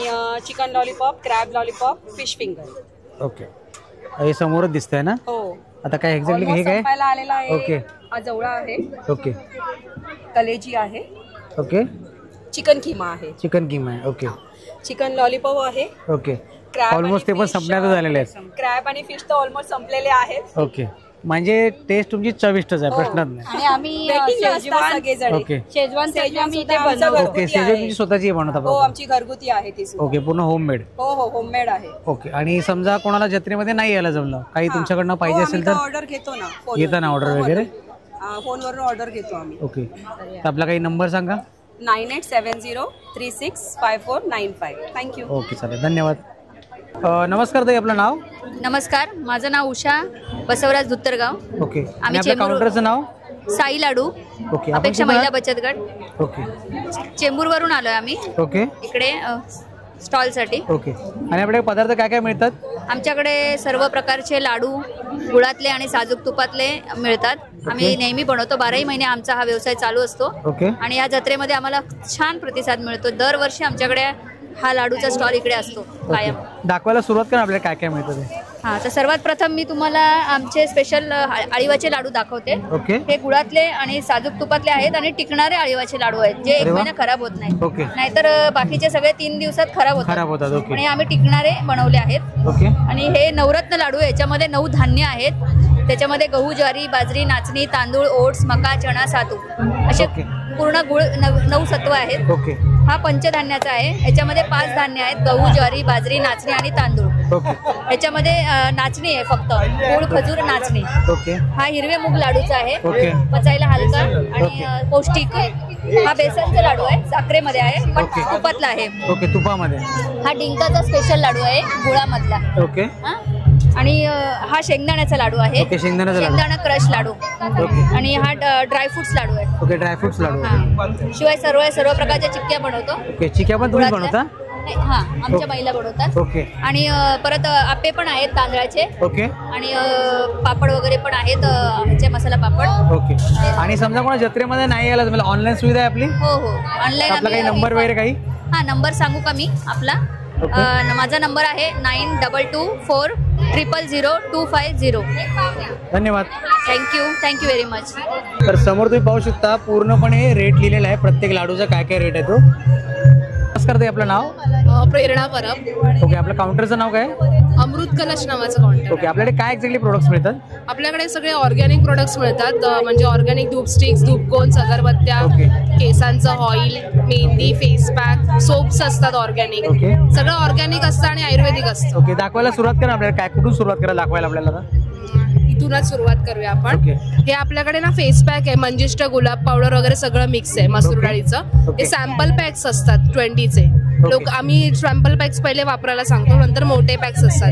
chicken lollipop, crab lollipop, fish finger. Okay, हे समोरच दिसतंय ना? हो. आता काय एक्झॅक्टली हे काय? संपायला आलेला आहे. ओके. हा जवळा आहे. ओके. कलेजी आहे. ओके. चिकन किमा आहे. चिकन किमा आहे. ओके. चिकन लॉलीपॉप आहे. ओके. ऑलमोस्ट ते पण संपण्यात झालेले आहेत. क्रॅब आणि फिश तर ऑलमोस्ट संपलेले आहेत. ओके, म्हणजे टेस्ट तुमची चविष्टच आहे, प्रश्नच नाही. आणि आम्ही ओके. शेजवान चटणी आम्ही इथे बनवतो. ओके, शेजवान तुमची स्वतःची बनवता? हो, आमची घरगुती आहे ती. ओके, पूर्ण होममेड? हो हो, होममेड आहे. ओके. आणि समजा कोणाला जत्रेमध्ये नाही यायला जमलं, काही तुमच्याकडनं पाहिजे असेल तर? ऑर्डर घेतो ना, येतं ना ऑर्डर वगैरे? फोनवरून ऑर्डर घेतो आम्ही. ओके, तर आपला काही नंबर सांगा? 9870365495. थँक्यू. ओके, चालेल, धन्यवाद. नमस्कार ताई, आपलं नाव? नमस्कार, माझं नाव उषा बसवराज दुत्तरगाव. ओके. आम्ही आपल्या काउंटरचं नाव? साई लाडू. ओके. अपेक्षा महिला बचत गट. ओके. चेंबूरवरून आलोय आम्ही. ओके. इकडे स्टॉल साठी. ओके. आणि आपल्याकडे पदार्थ काय काय मिळतात? आमच्याकडे सर्व प्रकारचे लाडू गुळातले आणि साजूक तुपातले मिळतात. आम्ही नेहमी बनवतो. 12ही महिने आमचा हा व्यवसाय चालू असतो. ओके. आणि या जत्रेमध्ये आम्हाला छान प्रतिसाद मिळतो. दरवर्षी आमच्याकडे हा लाडूचा स्टॉल इकडे असतो कायम. दाखवायला सुरुवात करा आपल्याला काय काय मिळतं ते. हा, तर सर्वात प्रथम मी तुम्हाला आमचे स्पेशल अळीवाचे लाडू दाखवते. ओके. हे गुळातले आणि साजूक तुपातले आहेत आणि टिकणारे अळीवाचे लाडू आहेत जे 1 महिना खराब होत नाही. ओके. नाहीतर बाकीचे सगळे 3 दिवसात खराब होतात. ओके. आणि आम्ही टिकणारे बनवले आहेत. ओके. आणि हे नवरत्न लाडू, याच्यामध्ये 9 धान्य आहेत. त्याच्यामध्ये गहू, ज्वारी, बाजरी, नाचणी, तांदूळ, ओट्स, मका, चणा, सातू असे पूर्ण गुळ 9 सत्व आहेत. ओके. हा पंचधान्याचा आहे. याच्यामध्ये 5 धान्य आहेत: गहू, ज्वारी, बाजरी, नाचणी आणि तांदूळ. ओके. याच्यामध्ये नाचणी आहे, फक्त गुळ, खजूर, नाचणी. ओके. हा हिरवे मूग लाडूचा आहे. ओके. पचायला हलका आणि पौष्टिक. हा बेसनचा लाडू आहे, साखरेमध्ये आहे पण तुपातला आहे. ओके. तुपामध्ये. हा डिंकाचा स्पेशल लाडू आहे, गुळामधला. ओके. आणि हा शेंगदाण्याचा लाडू आहे. ओके. शेंगदाण्याचा लाडू. शेंगदाणा क्रश लाडू. ओके. आणि हा ड्रायफ्रुट्स लाडू आहे. ओके. ड्रायफ्रुट्स लाडू. शिवाय सर्व प्रकारच्या चिक्क्या बनवतो. ओके. चिक्क्या पण तुम्ही बनवता? हा, आमच्या महिला बनवतात. ओके. आणि परत आप्पे पण आहेत तांदळाचे. ओके. आणि पापड वगैरे पण आहेत, ह्याचे मसाला पापड. ओके. आणि समजा कोणा जत्रेमध्ये नाही आला तुम्हाला ऑनलाईन सुविधा आहे आपली? हो हो, ऑनलाईन. आपला काही नंबर वगैरे काही? हा, नंबर सांगू का मी आपला? माझा नंबर आहे 9224000250. धन्यवाद. Thank you very much. तर समोर तुम्ही पाहू शकता पूर्णपणे रेट लिहिलेला आहे, प्रत्येक लाडूचा काय काय रेट आहे तो. नमस्कार ताई, आपलं नाव? प्रेरणा परब. ओके. आपल्या काउंटरचं नाव काय? अमृत कलश नावाचं काउंटर. ओके. आपल्याकडे काय एक्झॅक्टली प्रोडक्ट्स मिळतात? आपल्याकडे सगळे ऑर्गॅनिक प्रोडक्ट्स मिळतात. म्हणजे ऑर्गॅनिक धूप स्टिक्स, धूप कोन्स, अगरबत्त्या, केसांचं oil, mehndi, face pack, soaps असतात ऑर्गॅनिक. सगळं ऑर्गॅनिक असतं आणि आयुर्वेदिक असतं. ओके. दाखवायला सुरुवात करा आपल्याला. काय कुठून सुरुवात करा दाखवायला आपल्याला? इथूनच सुरुवात करूया आपण. हे आपल्याकडे ना फेस पॅक आहे, मंजिष्ठ, गुलाब पावडर वगैरे सगळं मिक्स आहे मसूर डाळीचं. हे सॅम्पल पॅक्स असतात 20चे. लोक आम्ही सॅम्पल पॅक्स पहिले वापरायला सांगतो, नंतर मोठे पॅक्स असतात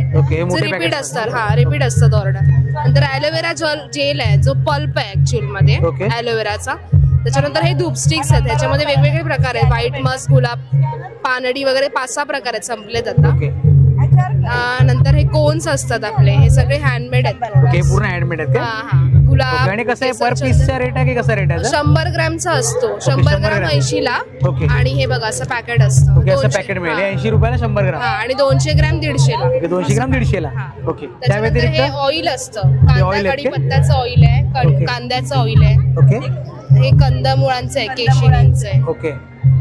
रिपीट असतात. हा, रिपीट असतात ऑर्डर. नंतर ॲलोवेरा जेल आहे, जो पल्प आहे ऍक्च्युअल मध्ये ॲलोवेराचा. त्याच्यानंतर हे धूप स्टिक्स आहेत, त्याच्यामध्ये वेगवेगळे प्रकार आहेत. व्हाईट मस्क, गुलाब, पानडी वगैरे 5-6 प्रकार आहेत, संपलेत आता. नंतर हे कोन्स असतात आपले, हे सगळे हँडमेड आहेत. ओके. पूर्ण हँडमेड आहेत का? गुलाब. आणि कसं आहे, पर पीसचा रेट आहे की कसा रेट आहे? 100 ग्रॅमचा असतो. 100 ग्रॅम 80ला. आणि हे बघा असं पॅकेट असतं. ओके. असं पॅकेट मिळेल 80 रुपयाला 100 ग्राम. आणि 200 ग्रॅम 150ला. ओके. 200 ग्राम 150ला. ओके. त्या व्यतिरिक्त हे ऑइल असतं. कांदा कढीपत्त्याचं ऑइल आहे, कांद्याचं ऑइल आहे. ओके. हे कंदमुळांचं आहे, केशरींचं आहे. ओके.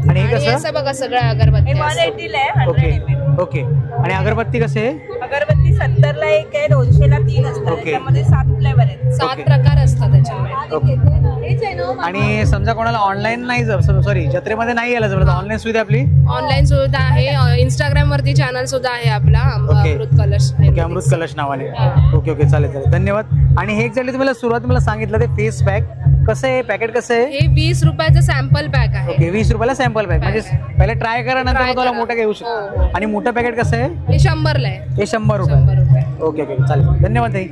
आणि हे कसं? असं बघा सगळ्या अगरबत्ती. 180 आहे. ओके. ओके. आणि अगरबत्ती कसे आहे? अगरबत्ती 70ला 1 आहे, 200ला 3 असतात. त्यामध्ये 7 फ्लेवर आहेत, 7 प्रकार असतात त्याच्यामध्ये. ओके. आणि समजा कोणाला ऑनलाईन नाही, सॉरी जत्रेमध्ये नाही आलं जर ऑनलाईन सुविधा आपली? ऑनलाईन सुविधा आहे. इंस्टाग्राम वरती चॅनल सुद्धा आहे आपला, अमृत कलश. ओके. अमृत कलश नावाने. ओके. ओके. चालेल. धन्यवाद. आणि हे एक्झॅक्टली तुम्हाला सुरुवात मला सांगितलं ते फेस पॅक कसं आहे, पॅकेट कसं आहे? हे 20 रुपयाचं सॅम्पल पॅक आहे. ओके. 20 रुपयाला सॅम्पल पॅक, म्हणजे पहिले ट्राय करा नंतर तुम्हाला मोठं घेऊ शकता. आणि मोठं पॅकेट कसं आहे? हे 100ला आहे. हे 100 रुपये. ओके. ओके. चालेल. धन्यवाद ताई.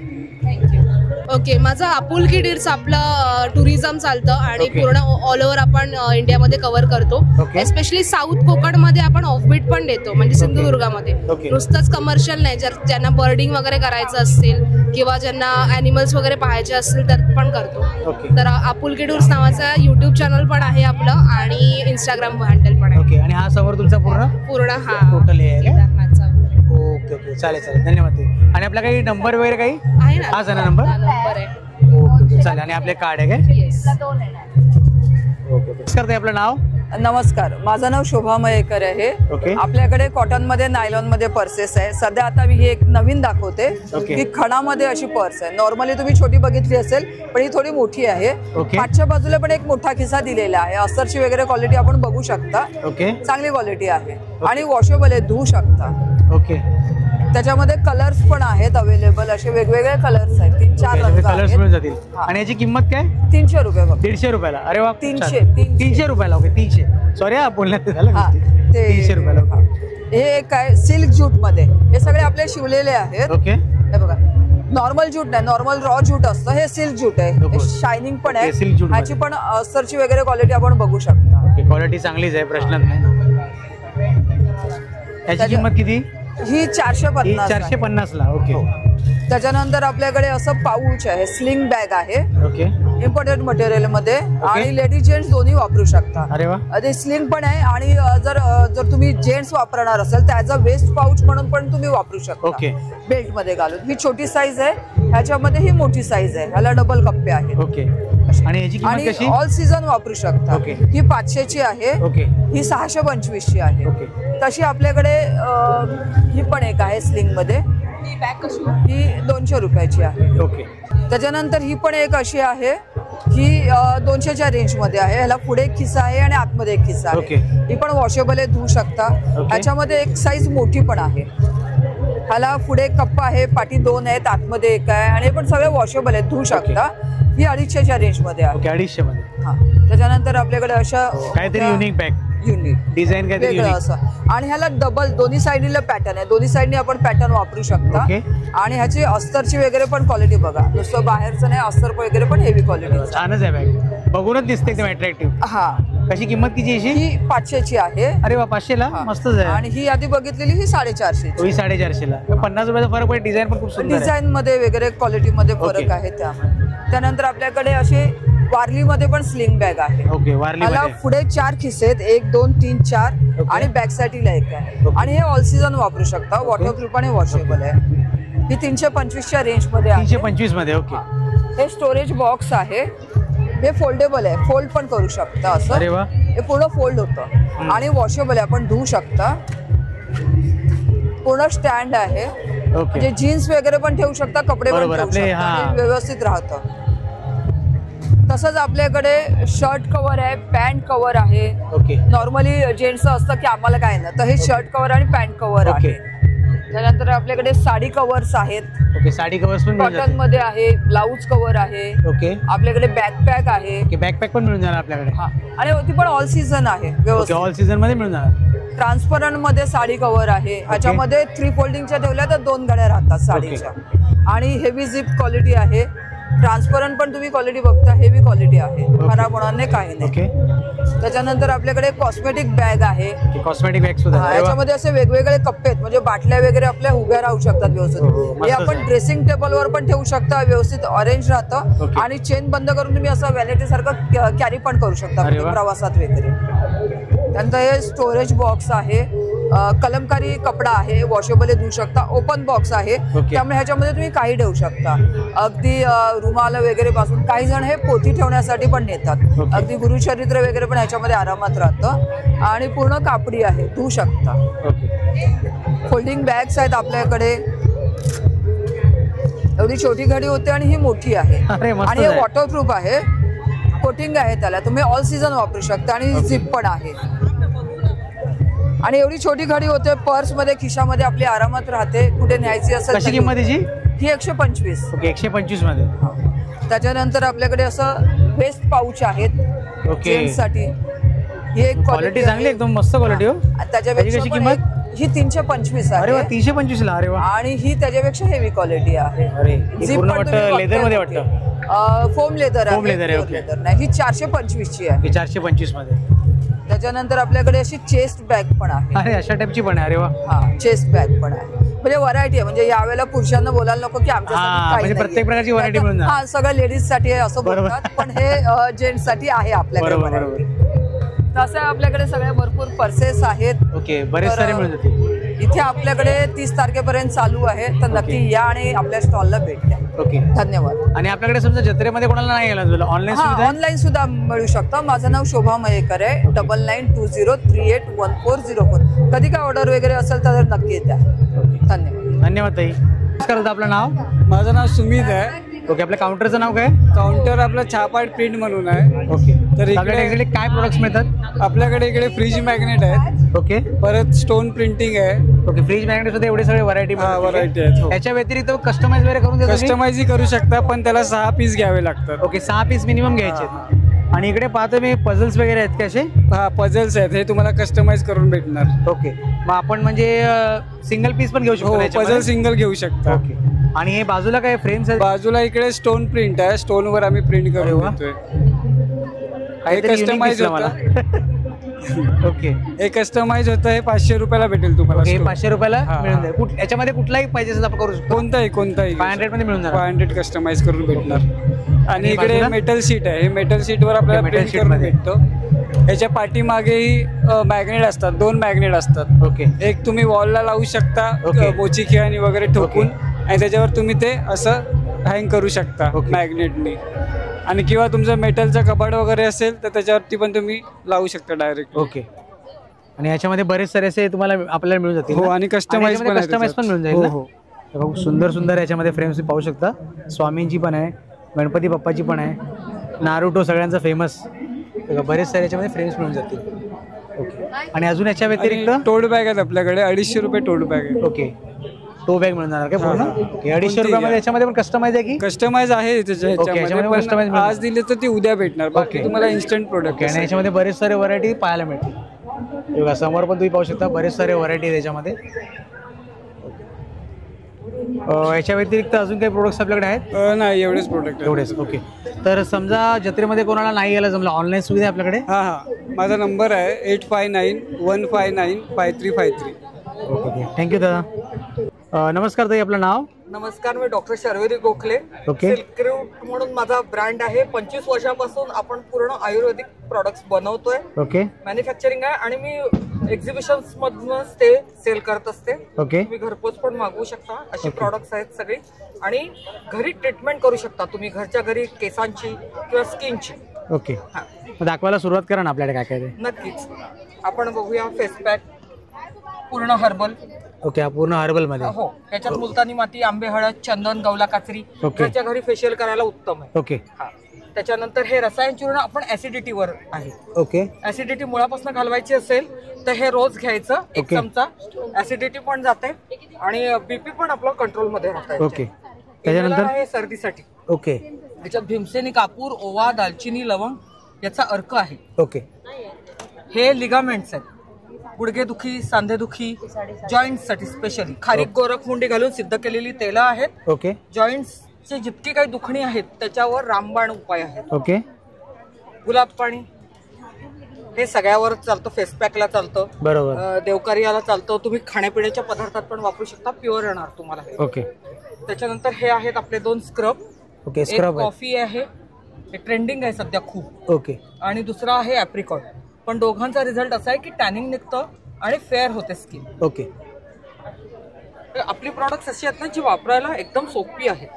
ओके. माझं आपुलकी डीर्स आपलं टुरिझम चालतं आणि पूर्ण ऑल ओव्हर आपण इंडियामध्ये कव्हर करतो. एस्पेशली साऊथ कोकणमध्ये आपण ऑफबीट पण देतो, म्हणजे सिंधुदुर्गामध्ये. नुसतंच कमर्शियल नाही, ज्यांना बर्डिंग वगैरे करायचं असेल किंवा ज्यांना ॲनिमल्स वगैरे पाहायचे असतील तर पण करतो. तर आपुलकी डीर्स नावाचा युट्यूब चॅनल पण आहे आपलं आणि इंस्टाग्राम हँडल पण आहे. ओके. आणि हा समोर तुमचा पूर्ण हा टोटल आहे. ओके. ओके. चालेल. धन्यवाद ताई. आणि आपला काही नंबर वगैरे काही आहे ना? हाच आहे ना नंबर? नंबर आहे. ओके. चालेल. आणि आपले कार्ड आहे काय? ओके. नमस्कार ताई, आपलं नाव? नमस्कार, माझं नाव शोभा मयेकर आहे. आपल्याकडे कॉटन मध्ये, नायलॉन मध्ये पर्सेस आहे. सध्या आता मी ही एक नवीन दाखवते की खणामध्ये अशी पर्स आहे. नॉर्मली तुम्ही छोटी बघितली असेल, पण ही थोडी मोठी आहे. पाठच्या बाजूला पण एक मोठा खिसा दिलेला आहे. अस्तरची वगैरे क्वालिटी आपण बघू शकता. चांगली क्वालिटी आहे आणि वॉशेबल आहे, धुवू शकता. ओके. त्याच्यामध्ये कलर्स पण आहेत अवेलेबल, असे वेगवेगळे कलर्स आहेत. 3-4 रंग कलर्स मिळून जातील. आणि याची किंमत काय? 300 रुपये. 150 रुपयाला. अरे वा. 300 रुपयाला. ओके. 300. सॉरी, बोलण्यात झालं. 300 रुपयाला. हे काय सिल्क ज्यूट मध्ये, हे सगळे आपले शिवलेले आहेत. ओके, हे बघा नॉर्मल ज्यूट नाही, नॉर्मल रॉ ज्यूट असतं, हे सिल्क ज्यूट आहे, शायनिंग पण आहे. ह्याची पण अस्तरची वगैरे क्वालिटी आपण बघू शकता. ओके, क्वालिटी चांगलीच आहे, प्रश्नच नाही. याची किंमत किती? ही 450 ला. ओके. त्याच्यानंतर आपल्याकडे असं पाऊच आहे, स्लिंग बॅग आहे. ओके, इम्पोर्टेड मटेरियल मध्ये आणि लेडीज जेंट्स दोन्ही वापरू शकता. अरे वा. ते स्लिंग पण आहे आणि जर तुम्ही जेंट्स वापरणार असेल तर ॲज अ वेस्ट पाऊच म्हणून पण तुम्ही वापरू शकता. ओके, बेल्ट मध्ये घालून. ही छोटी साईज आहे, ह्याच्यामध्ये ही मोठी साईज आहे, ह्याला डबल कप्पे आहेत. ओके. आणि याची किंमत कशी? ऑल सीझन वापरू शकता. ओके. ही 500 ची आहे. ओके. ही 625 ची आहे. ओके. तशी आपल्याकडे ही पण एक आहे स्लिंग मध्ये, ही 200 रुपयाची आहे. ओके. त्याच्यानंतर ही पण एक अशी आहे, ही 200च्या रेंज मध्ये आहे. ह्याला पुढे एक खिसा आहे आणि आतमध्ये एक खिसा आहे. ही पण वॉशेबल आहे, धुवू शकता. ह्याच्यामध्ये एक साईज मोठी पण आहे. ह्याला पुढे कप्प आहे, पाठी 2 आहेत, आतमध्ये एक आहे आणि हे पण सगळे वॉशेबल आहेत, धुवू शकता. ही 250च्या रेंज मध्ये आहे. 250 मध्ये. हा. त्याच्यानंतर आपल्याकडे अशा काहीतरी युनिक बॅग, युनिक डिझाईन काहीतरी असं. आणि ह्याला डबल दोन्ही साईडला पॅटर्न आहे, दोन्ही साईडनी आपण पॅटर्न वापरू शकता. आणि ह्याची अस्तरची वगैरे पण क्वालिटी बघा, नुसतं बाहेरचं नाही, अस्तर वगैरे पण हेवी क्वालिटी. छानच आहे बॅग, बघूनच दिसते एकदम अट्रॅक्टिव्ह. हा. कशी किंमत किती? ही 500 ची आहे. अरे वा, 500 ला मस्तच आहे. आणि ही आधी बघितलेली ही 450. ही 450 ला. 50 रुपयाचा फरक पडे. डिझाईन पण खूप सुंदर आहे, डिझाईन मध्ये वगैरे क्वालिटी मध्ये फरक आहे. त्यानंतर आपल्याकडे असे वारली मध्ये पण स्लिंग बॅग आहे. ओके, वारली मध्ये पुढे 4 खिसे आहेत, 1 2 3 4 आणि बॅक साईडला एक आहे. आणि हे ऑल सीझन वापरू शकता, वॉटरप्रूफ आणि वॉशेबल आहे. ही 325च्या रेंज मध्ये आहे. 325 मध्ये. ओके. हे स्टोरेज बॉक्स आहे, हे फोल्डेबल आहे, फोल्ड पण करू शकता असं. अरे वा. हे पूर्ण फोल्ड होतं आणि वॉशेबल आहे, आपण धुवू शकता. पूर्ण स्टँड आहे, म्हणजे जीन्स वगैरे पण ठेवू शकता, कपडे पण ठेवू शकता, व्यवस्थित राहतं. तसंच आपल्याकडे शर्ट कव्हर आहे, पॅन्ट कव्हर आहे. ओके. नॉर्मली जेंट्सचं असतं की आम्हाला काय ना, तर हे शर्ट कव्हर आणि पॅन्ट कव्हर आहे. त्यानंतर आपल्याकडे साडी कव्हर्स आहेत. ओके, साडी कव्हर्स पण कॉटन मध्ये आहे, ब्लाऊज कव्हर आहे. ओके. आपल्याकडे बॅकपॅक आहे. ओके, बॅकपॅक पण मिळून जाणार आपल्याकडे. आणि ती पण ऑल सीझन आहे, व्यवस्थित ऑल सीझन मध्ये मिळून जाणार. ट्रान्सपरंट मध्ये साडी कव्हर आहे. ह्याच्यामध्ये 3 फोल्डिंगच्या ठेवल्या तर 2 घड्या राहतात साडीच्या. आणि हेवी झिप क्वालिटी आहे. ट्रान्सपरंट पण तुम्ही क्वालिटी बघता, हेवी क्वालिटी आहे, खराब होणार नाही, काही नाही. त्याच्यानंतर आपल्याकडे कॉस्मेटिक बॅग आहे. कॉस्मेटिक बॅग सुद्धा. याच्यामध्ये असे वेगवेगळे कप्पे आहेत, म्हणजे बाटल्या वगैरे आपल्या उभ्या राहू शकतात व्यवस्थित. हे आपण ड्रेसिंग टेबलवर पण ठेवू शकता, व्यवस्थित ऑरेंज राहतं. आणि चेन बंद करून तुम्ही असं व्हॅनिटी सारखं कॅरी पण करू शकता प्रवासात वगैरे. त्यानंतर हे स्टोरेज बॉक्स आहे, कलमकारी कपडा आहे, वॉशेबल धुवू शकता. ओपन बॉक्स आहे, त्यामुळे ह्याच्यामध्ये तुम्ही काही ठेवू शकता, अगदी रुमाल वगैरे पासून. काही जण हे पोथी ठेवण्यासाठी पण नेतात, अगदी गुरुचरित्र वगैरे पण ह्याच्यामध्ये आरामात राहतं. आणि पूर्ण कापडी आहे, धुवू शकता. फोल्डिंग बॅग्स आहेत आपल्याकडे. एवढी छोटी घडी होते आणि ही मोठी आहे. आणि हे वॉटरप्रूफ आहे, कोटिंग आहे त्याला, तुम्ही ऑल सीझन वापरू शकता. आणि झिप पण आहे. आणि एवढी छोटी घडी होते, पर्स मध्ये खिशामध्ये आपली आरामात राहते, कुठे न्यायची असेल. कशी किंमत आहे? ही 125. ओके, 125 मध्ये. त्याच्यानंतर आपल्याकडे असं वेस्ट पाऊच आहेत जेंट्ससाठी. ही एक क्वालिटी चांगली, एकदम मस्त क्वालिटी. त्याच्यापेक्षा किंमत ही 325 आहे. अरे वा, 325 ला. अरे वा. आणि ही त्याच्यापेक्षा हेवी क्वालिटी आहे. लेदर मध्ये वाटतं, फोम लेदर आहे. लेदर नाही, ही 425 ची आहे. 425 मध्ये. त्याच्यानंतर आपल्याकडे अशी चेस्ट बॅग पण आहे. अरे, अशा टाईपची पण आहे. अरे वा. हा, चेस्ट बॅग पण आहे. म्हणजे व्हरायटी आहे, म्हणजे यावेळेला पुरुषांना बोलायला नको की आमच्यासाठी प्रत्येक प्रकारची व्हरायटी मिळून जाईल. हा, सगळं लेडीज साठी आहे असं बोलतात, पण हे जेंट्स साठी आहे आपल्याकडे व्हरायटी. तसं आपल्याकडे सगळे भरपूर पर्सेस आहेत. ओके, बरेच सारे मिळून जातील. इथे आपल्याकडे 30 तारखेपर्यंत चालू आहे, तर नक्की या आणि आपल्या स्टॉलला भेट द्या. ओके, धन्यवाद. आणि आपल्याकडे समजा जत्रेमध्ये कोणाला नाही गेला, ऑनलाईन सुद्धा मिळू शकतं. माझं नाव शोभा मयेकर आहे. 9920381404. कधी काय ऑर्डर वगैरे असेल तर नक्की द्या. धन्यवाद. धन्यवाद ताई. नमस्कार, आपलं नाव? माझं नाव सुमित आहे. ओके, आपल्या काउंटरचं नाव काय? काउंटर आपलं छापाट प्रिंट म्हणून आहे. ओके. तर इकडे काय प्रोडक्ट्स मिळतात? आपल्याकडे इकडे फ्रीज मॅग्नेट आहेत. ओके. परत स्टोन प्रिंटिंग आहे. ओके, फ्रीज मॅग्नेट सुद्धा एवढे सगळे व्हरायटी आहेत. त्याच्या व्यतिरिक्त कस्टमाइज वगैरे करून कस्टमाइज करू शकता, पण त्याला 6 पीस घ्यावे लागतात. ओके, 6 पीस मिनिमम घ्यायचे. आणि इकडे पाहतो मी पझल्स वगैरे आहेत का असे? हा पझल्स आहेत, हे तुम्हाला कस्टमाइज करून भेटणार. ओके, मग आपण म्हणजे सिंगल पीस पण घेऊ शकतो? पझल सिंगल घेऊ शकता. ओके, आणि हे बाजूला काय फ्रेम्स आहेत? बाजूला इकडे स्टोन प्रिंट आहे, स्टोन वर आम्ही प्रिंट करून देतोय. हे कस्टमाइज होतं. ओके, हे कस्टमाइज होतं, हे 500 रुपयाला भेटेल तुम्हाला. हे 500 रुपयाला मिळून जाईल. याच्यामध्ये कुठलाही पाहिजे असेल आपण करू शकतो? कोणताही 500 मध्ये मिळून जाणार. 500 कस्टमाइज करून भेटणार. आणि इकडे मेटल सीट आहे, हे मेटल सीट वर आपल्याला प्रिंट करून भेटतो. याच्या पाठीमागेही मॅग्नेट असतात, 2 मॅग्नेट असतात. ओके, एक तुम्ही वॉलला लावू शकता मोची खेळणी वगैरे ठोकून, आणि त्याच्यावर तुम्ही ते असं हँग करू शकता मॅग्नेटनी. आणि किंवा तुमचं मेटलचं कपाट वगैरे असेल तर त्याच्यावरती पण तुम्ही लावू शकता डायरेक्ट. ओके, आणि याच्यामध्ये बरेच सारे असे तुम्हाला आपल्याला मिळून जातील. हो, आणि कस्टमाइज पण मिळून जाईल. हो, खूप सुंदर सुंदर याच्यामध्ये फ्रेम्स पाहू शकता. स्वामींची पण आहे, गणपती बाप्पाची पण आहे, नारुटो सगळ्यांचा फेमस, बरेच सारे याच्यामध्ये फ्रेम्स मिळून जातील. ओके, आणि अजून याच्या व्यतिरिक्त टोड बॅग आहेत आपल्याकडे, 250 रुपये टोड बॅग आहे. ओके, टो बॅग मिळून जाणार का पूर्ण? ओके, 250 रुपयामध्ये याच्यामध्ये पण कस्टमाइज आहे की? कस्टमाइज आहे त्याच्यामध्ये, आज दिले तर ती उद्या भेटणार. बाकी तुम्हाला इन्स्टंट प्रोडक्ट. आणि याच्यामध्ये बरेच सारे व्हरायटी पाहायला मिळतील. बघा समोर पण तुम्ही पाहू शकता, बरेच सारे व्हरायटी आहे त्याच्यामध्ये. याच्या व्यतिरिक्त अजून काही प्रोडक्ट्स आपल्याकडे आहेत? नाही, एवढेच प्रोडक्ट. एवढेच. ओके, तर समजा जत्रेमध्ये कोणाला नाही यायला जमलं, ऑनलाईन सुविधा आपल्याकडे? माझा नंबर आहे 8591595353. ओके, थँक्यू दादा. नमस्कार ताई, आपलं नाव? नमस्कार, मी doctor Sharvari Gokhale. Silk route म्हणून माझा ब्रँड आहे. 25 वर्षापासून आपण पूर्ण आयुर्वेदिक प्रोडक्ट्स बनवतोय. ओके, मॅन्युफॅक्चरिंग आहे आणि मी एक्झिबिशन्स मधूनच ते सेल करत असते. ओके, तुम्ही घरपोच पण मागवू शकता. अशी प्रोडक्ट्स आहेत सगळी, आणि घरी ट्रीटमेंट करू शकता तुम्ही घरच्या घरी, केसांची किंवा स्किनची. ओके, दाखवायला सुरुवात करा ना आपल्याकडे काय काय ते. नक्कीच, आपण बघूया फेस पॅक पूर्ण हर्बल. ओके, हा पूर्ण हर्बल मध्ये. हो, त्याच्यात मुलतानी माती, आंबे, हळद, चंदन, गवला काचरी घरच्या घरी फेशियल करायला उत्तम आहे. ओके, त्याच्यानंतर हे रसायन चूर्ण आपण ऍसिडिटीवर आहे. ओके, ऍसिडिटी मुळापासून घालवायची असेल तर हे रोज घ्यायचं, 1 चमचा. ऍसिडिटी पण जाते आणि बीपी पण आपलं कंट्रोल मध्ये राहतं. ओके, त्याच्यानंतर हे सर्दीसाठी. ओके, त्याच्यात भीमसेनी कापूर, ओवा, दालचिनी, लवंग याचा अर्क आहे. ओके, हे लिगामेंट्स आहेत, गुडघेदुखी, सांधेदुखी, जॉईंट्स साठी स्पेशली. खारीक, गोरखमुंडी घालून सिद्ध केलेली तेलं आहेत. ओके, जॉईंट्सची जितकी काही दुखणी आहेत त्याच्यावर रामबाण उपाय आहेत. ओके, गुलाब पाणी हे सगळ्यावर चालतं, फेस पॅकला चालतं, बरोबर, देवकार्याला चालतं. तुम्ही खाण्यापिण्याच्या पदार्थात पण वापरू शकता, प्युअर येणार तुम्हाला हे. ओके, त्याच्यानंतर हे आहेत आपले 2 स्क्रब. ओके, स्क्रब कॉफी आहे, हे ट्रेंडिंग आहे सध्या खूप. ओके, आणि दुसरा आहे ॲप्रिकॉट. पण दोघांचा रिझल्ट असा आहे की टॅनिंग निघतं आणि फेअर होते स्किन. ओके, आपली प्रॉडक्ट्स अशी आहेत ना जी वापरायला एकदम सोपी आहेत.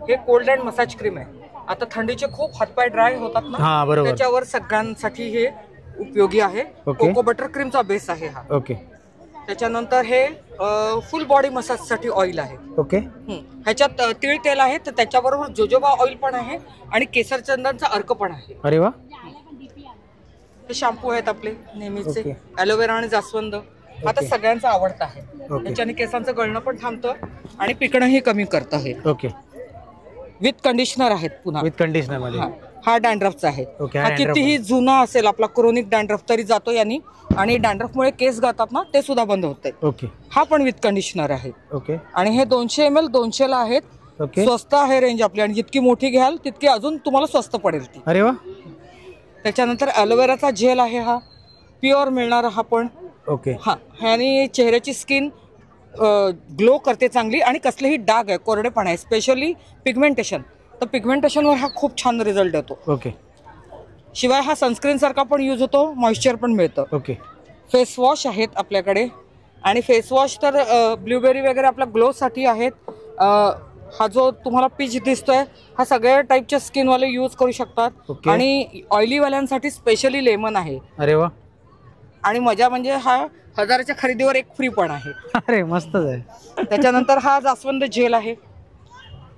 हे कोल्ड अँड मसाज क्रीम आहे. आता थंडीचे खूप हातपाय ड्राय होतात ना, त्याच्यावर सगळ्यांसाठी हे उपयोगी आहे. कोको बटर क्रीमचा बेस आहे हा. ओके, त्याच्यानंतर हे फुल बॉडी मसाज साठी ऑइल आहे. ओके, ह्याच्यात तीळ तेल आहे, तर त्याच्याबरोबर जोजोबा ऑइल पण आहे आणि केसर चंदनचा अर्क पण आहे. अरे वा. हे शॅम्पू आहेत आपले नेहमीचे, ॲलोवेरा आणि जास्वंद. आता सगळ्यांचा आवडता आहे. त्याच्याने केसांचं गळणं पण थांबतं आणि पिकणंही कमी करतं. हे ओके, विथ कंडिशनर आहेत. पुन्हा विथ कंडिशनर मध्ये. हा डॅन्ड्रफचा आहे. हा कितीही जुना असेल आपला क्रोनिक डॅन्ड्रफ तरी जातो यांनी, आणि डॅन्ड्रफमुळे केस गातात ना ते सुद्धा बंद होते. ओके, हा पण विथ कंडिशनर आहे. ओके, आणि हे 200 ml 200 ला आहेत. स्वस्त आहे रेंज आपली, आणि जितकी मोठी घ्याल तितकी अजून तुम्हाला स्वस्त पडेल ती. अरे वा. त्याच्यानंतर ॲलोवेराचा जेल आहे, हा प्युअर मिळणार हा पण. ओके, हा, ह्यानी चेहऱ्याची स्किन ग्लो करते चांगली, आणि कसलेही डाग आहे, कोरडेपणा आहे, स्पेशली पिगमेंटेशन, तर पिगमेंटेशनवर हा खूप छान रिझल्ट येतो. ओके, शिवाय हा सनस्क्रीन सारखा पण यूज होतो, मॉइश्चर पण मिळतं. ओके, फेस वॉश आहेत आपल्याकडे, आणि फेस वॉश तर ब्लूबेरी वगैरे आपल्या ग्लोसाठी आहेत. हा जो तुम्हाला पीच दिसतोय हा सगळ्या टाईपच्या स्किनवाले यूज करू शकतात. आणि ऑइलीवाल्यांसाठी स्पेशली लेमन आहे. अरे वा. आणि मजा म्हणजे हा 1000च्या खरेदीवर 1 फ्री पण आहे. अरे मस्तच आहे. त्याच्यानंतर हा जास्वंद जेल आहे,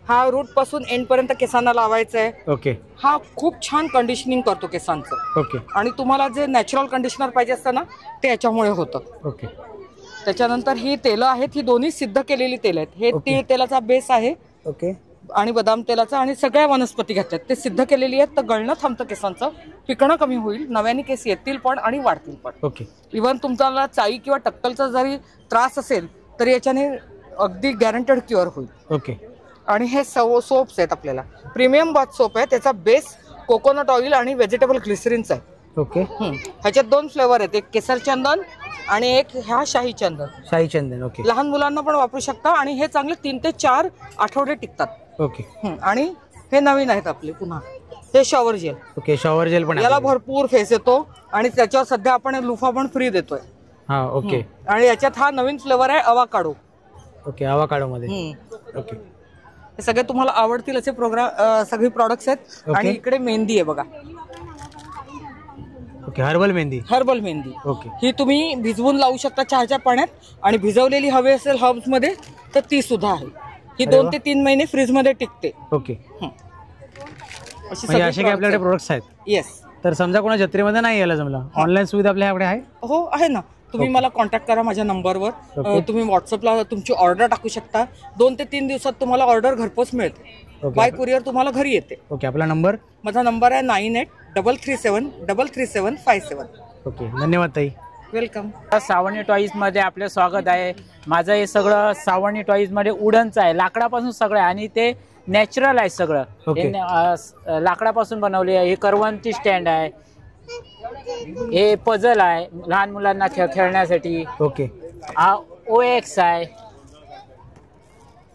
हा रूट पासून एंड पर्यंत केसांना लावायचा आहे. ओके, हा खूप छान कंडिशनिंग करतो केसांचं. ओके, आणि तुम्हाला जे नॅचरल कंडिशनर पाहिजे असतं ना ते याच्यामुळे होतं. ओके, त्याच्यानंतर ही तेलं आहेत, ही दोन्ही सिद्ध केलेली तेल आहेत. हे तीळ तेलाचा बेस आहे. ओके, आणि बदाम तेलाचं आणि सगळ्या वनस्पती घातल्यात, ते सिद्ध केलेली आहेत. तर गळणं थांबतं केसांचं, पिकणं कमी होईल, नव्याने केस येतील पण आणि वाढतील पण. ओके. इव्हन तुमचा चाई किंवा टक्कलचा जरी त्रास असेल तरी याच्याने अगदी गॅरंटेड क्युअर होईल. ओके. आणि हे सोप्स आहेत आपल्याला, प्रीमियम बाथ सोप आहे. त्याचा बेस कोकोनट ऑइल आणि व्हेजिटेबल ग्लिसरीनचा आहे. ओके. ह्याच्यात 2 फ्लेवर आहेत, एक केसर चंदन आणि एक ह्या शाही चंदन. शाही चंदन. ओके. लहान मुलांना पण वापरू शकता आणि हे चांगले 3 ते 4 आठवडे टिकतात. ओके. आणि हे नवीन आहेत आपले पुन्हा, हे shower gel. Okay. Shower gel पण याला भरपूर फेस येतो आणि त्याच्यावर सध्या आपण लुफा पण फ्री देतोय. हा. ओके. आणि याच्यात हा नवीन फ्लेवर आहे अवाकाडो. ओके. अवाकाडो मध्ये. ओके. हे सगळे तुम्हाला आवडतील असे सगळी प्रॉडक्ट्स आहेत. आणि इकडे मेहंदी आहे बघा. Okay. Herbal mehndi. Herbal mehndi. Okay. ही तुम्ही भिजवून लावू शकता चहाच्या पाण्यात, आणि भिजवलेली हवी असेल हर्ब्स मध्ये तर ती सुद्धा आहे. ही 2 ते 3 महिने फ्रीज मध्ये टिकते. ओके. असे काय आपल्याकडे प्रोडक्ट्स आहेत? येस. तर समजा कोणा जत्रेमध्ये नाही यायला जमलं, ऑनलाईन सुविधा आपल्याकडे आहे? हो आहे ना. तुम्ही मला कॉन्टॅक्ट करा माझ्या नंबरवर. तुम्ही व्हॉट्सअपला तुमची ऑर्डर टाकू शकता. 2 ते 3 दिवसात तुम्हाला ऑर्डर घरपोच मिळते. बाय कुरिअर तुम्हाला घरी येते. ओके. आपला नंबर? माझा नंबर आहे 9833733757. ओके. धन्यवाद ताई. वेलकम. सावणी टॉईज मध्ये आपलं स्वागत आहे. माझं हे सगळं सावणी टॉईज मध्ये उडनचं आहे, लाकडापासून सगळं आहे आणि ते नॅचरल आहे सगळं. लाकडापासून बनवले आहे. हे करवंती स्टँड आहे, हे पझल आहे लहान मुलांना खेळण्यासाठी. ओके. हा OX आहे,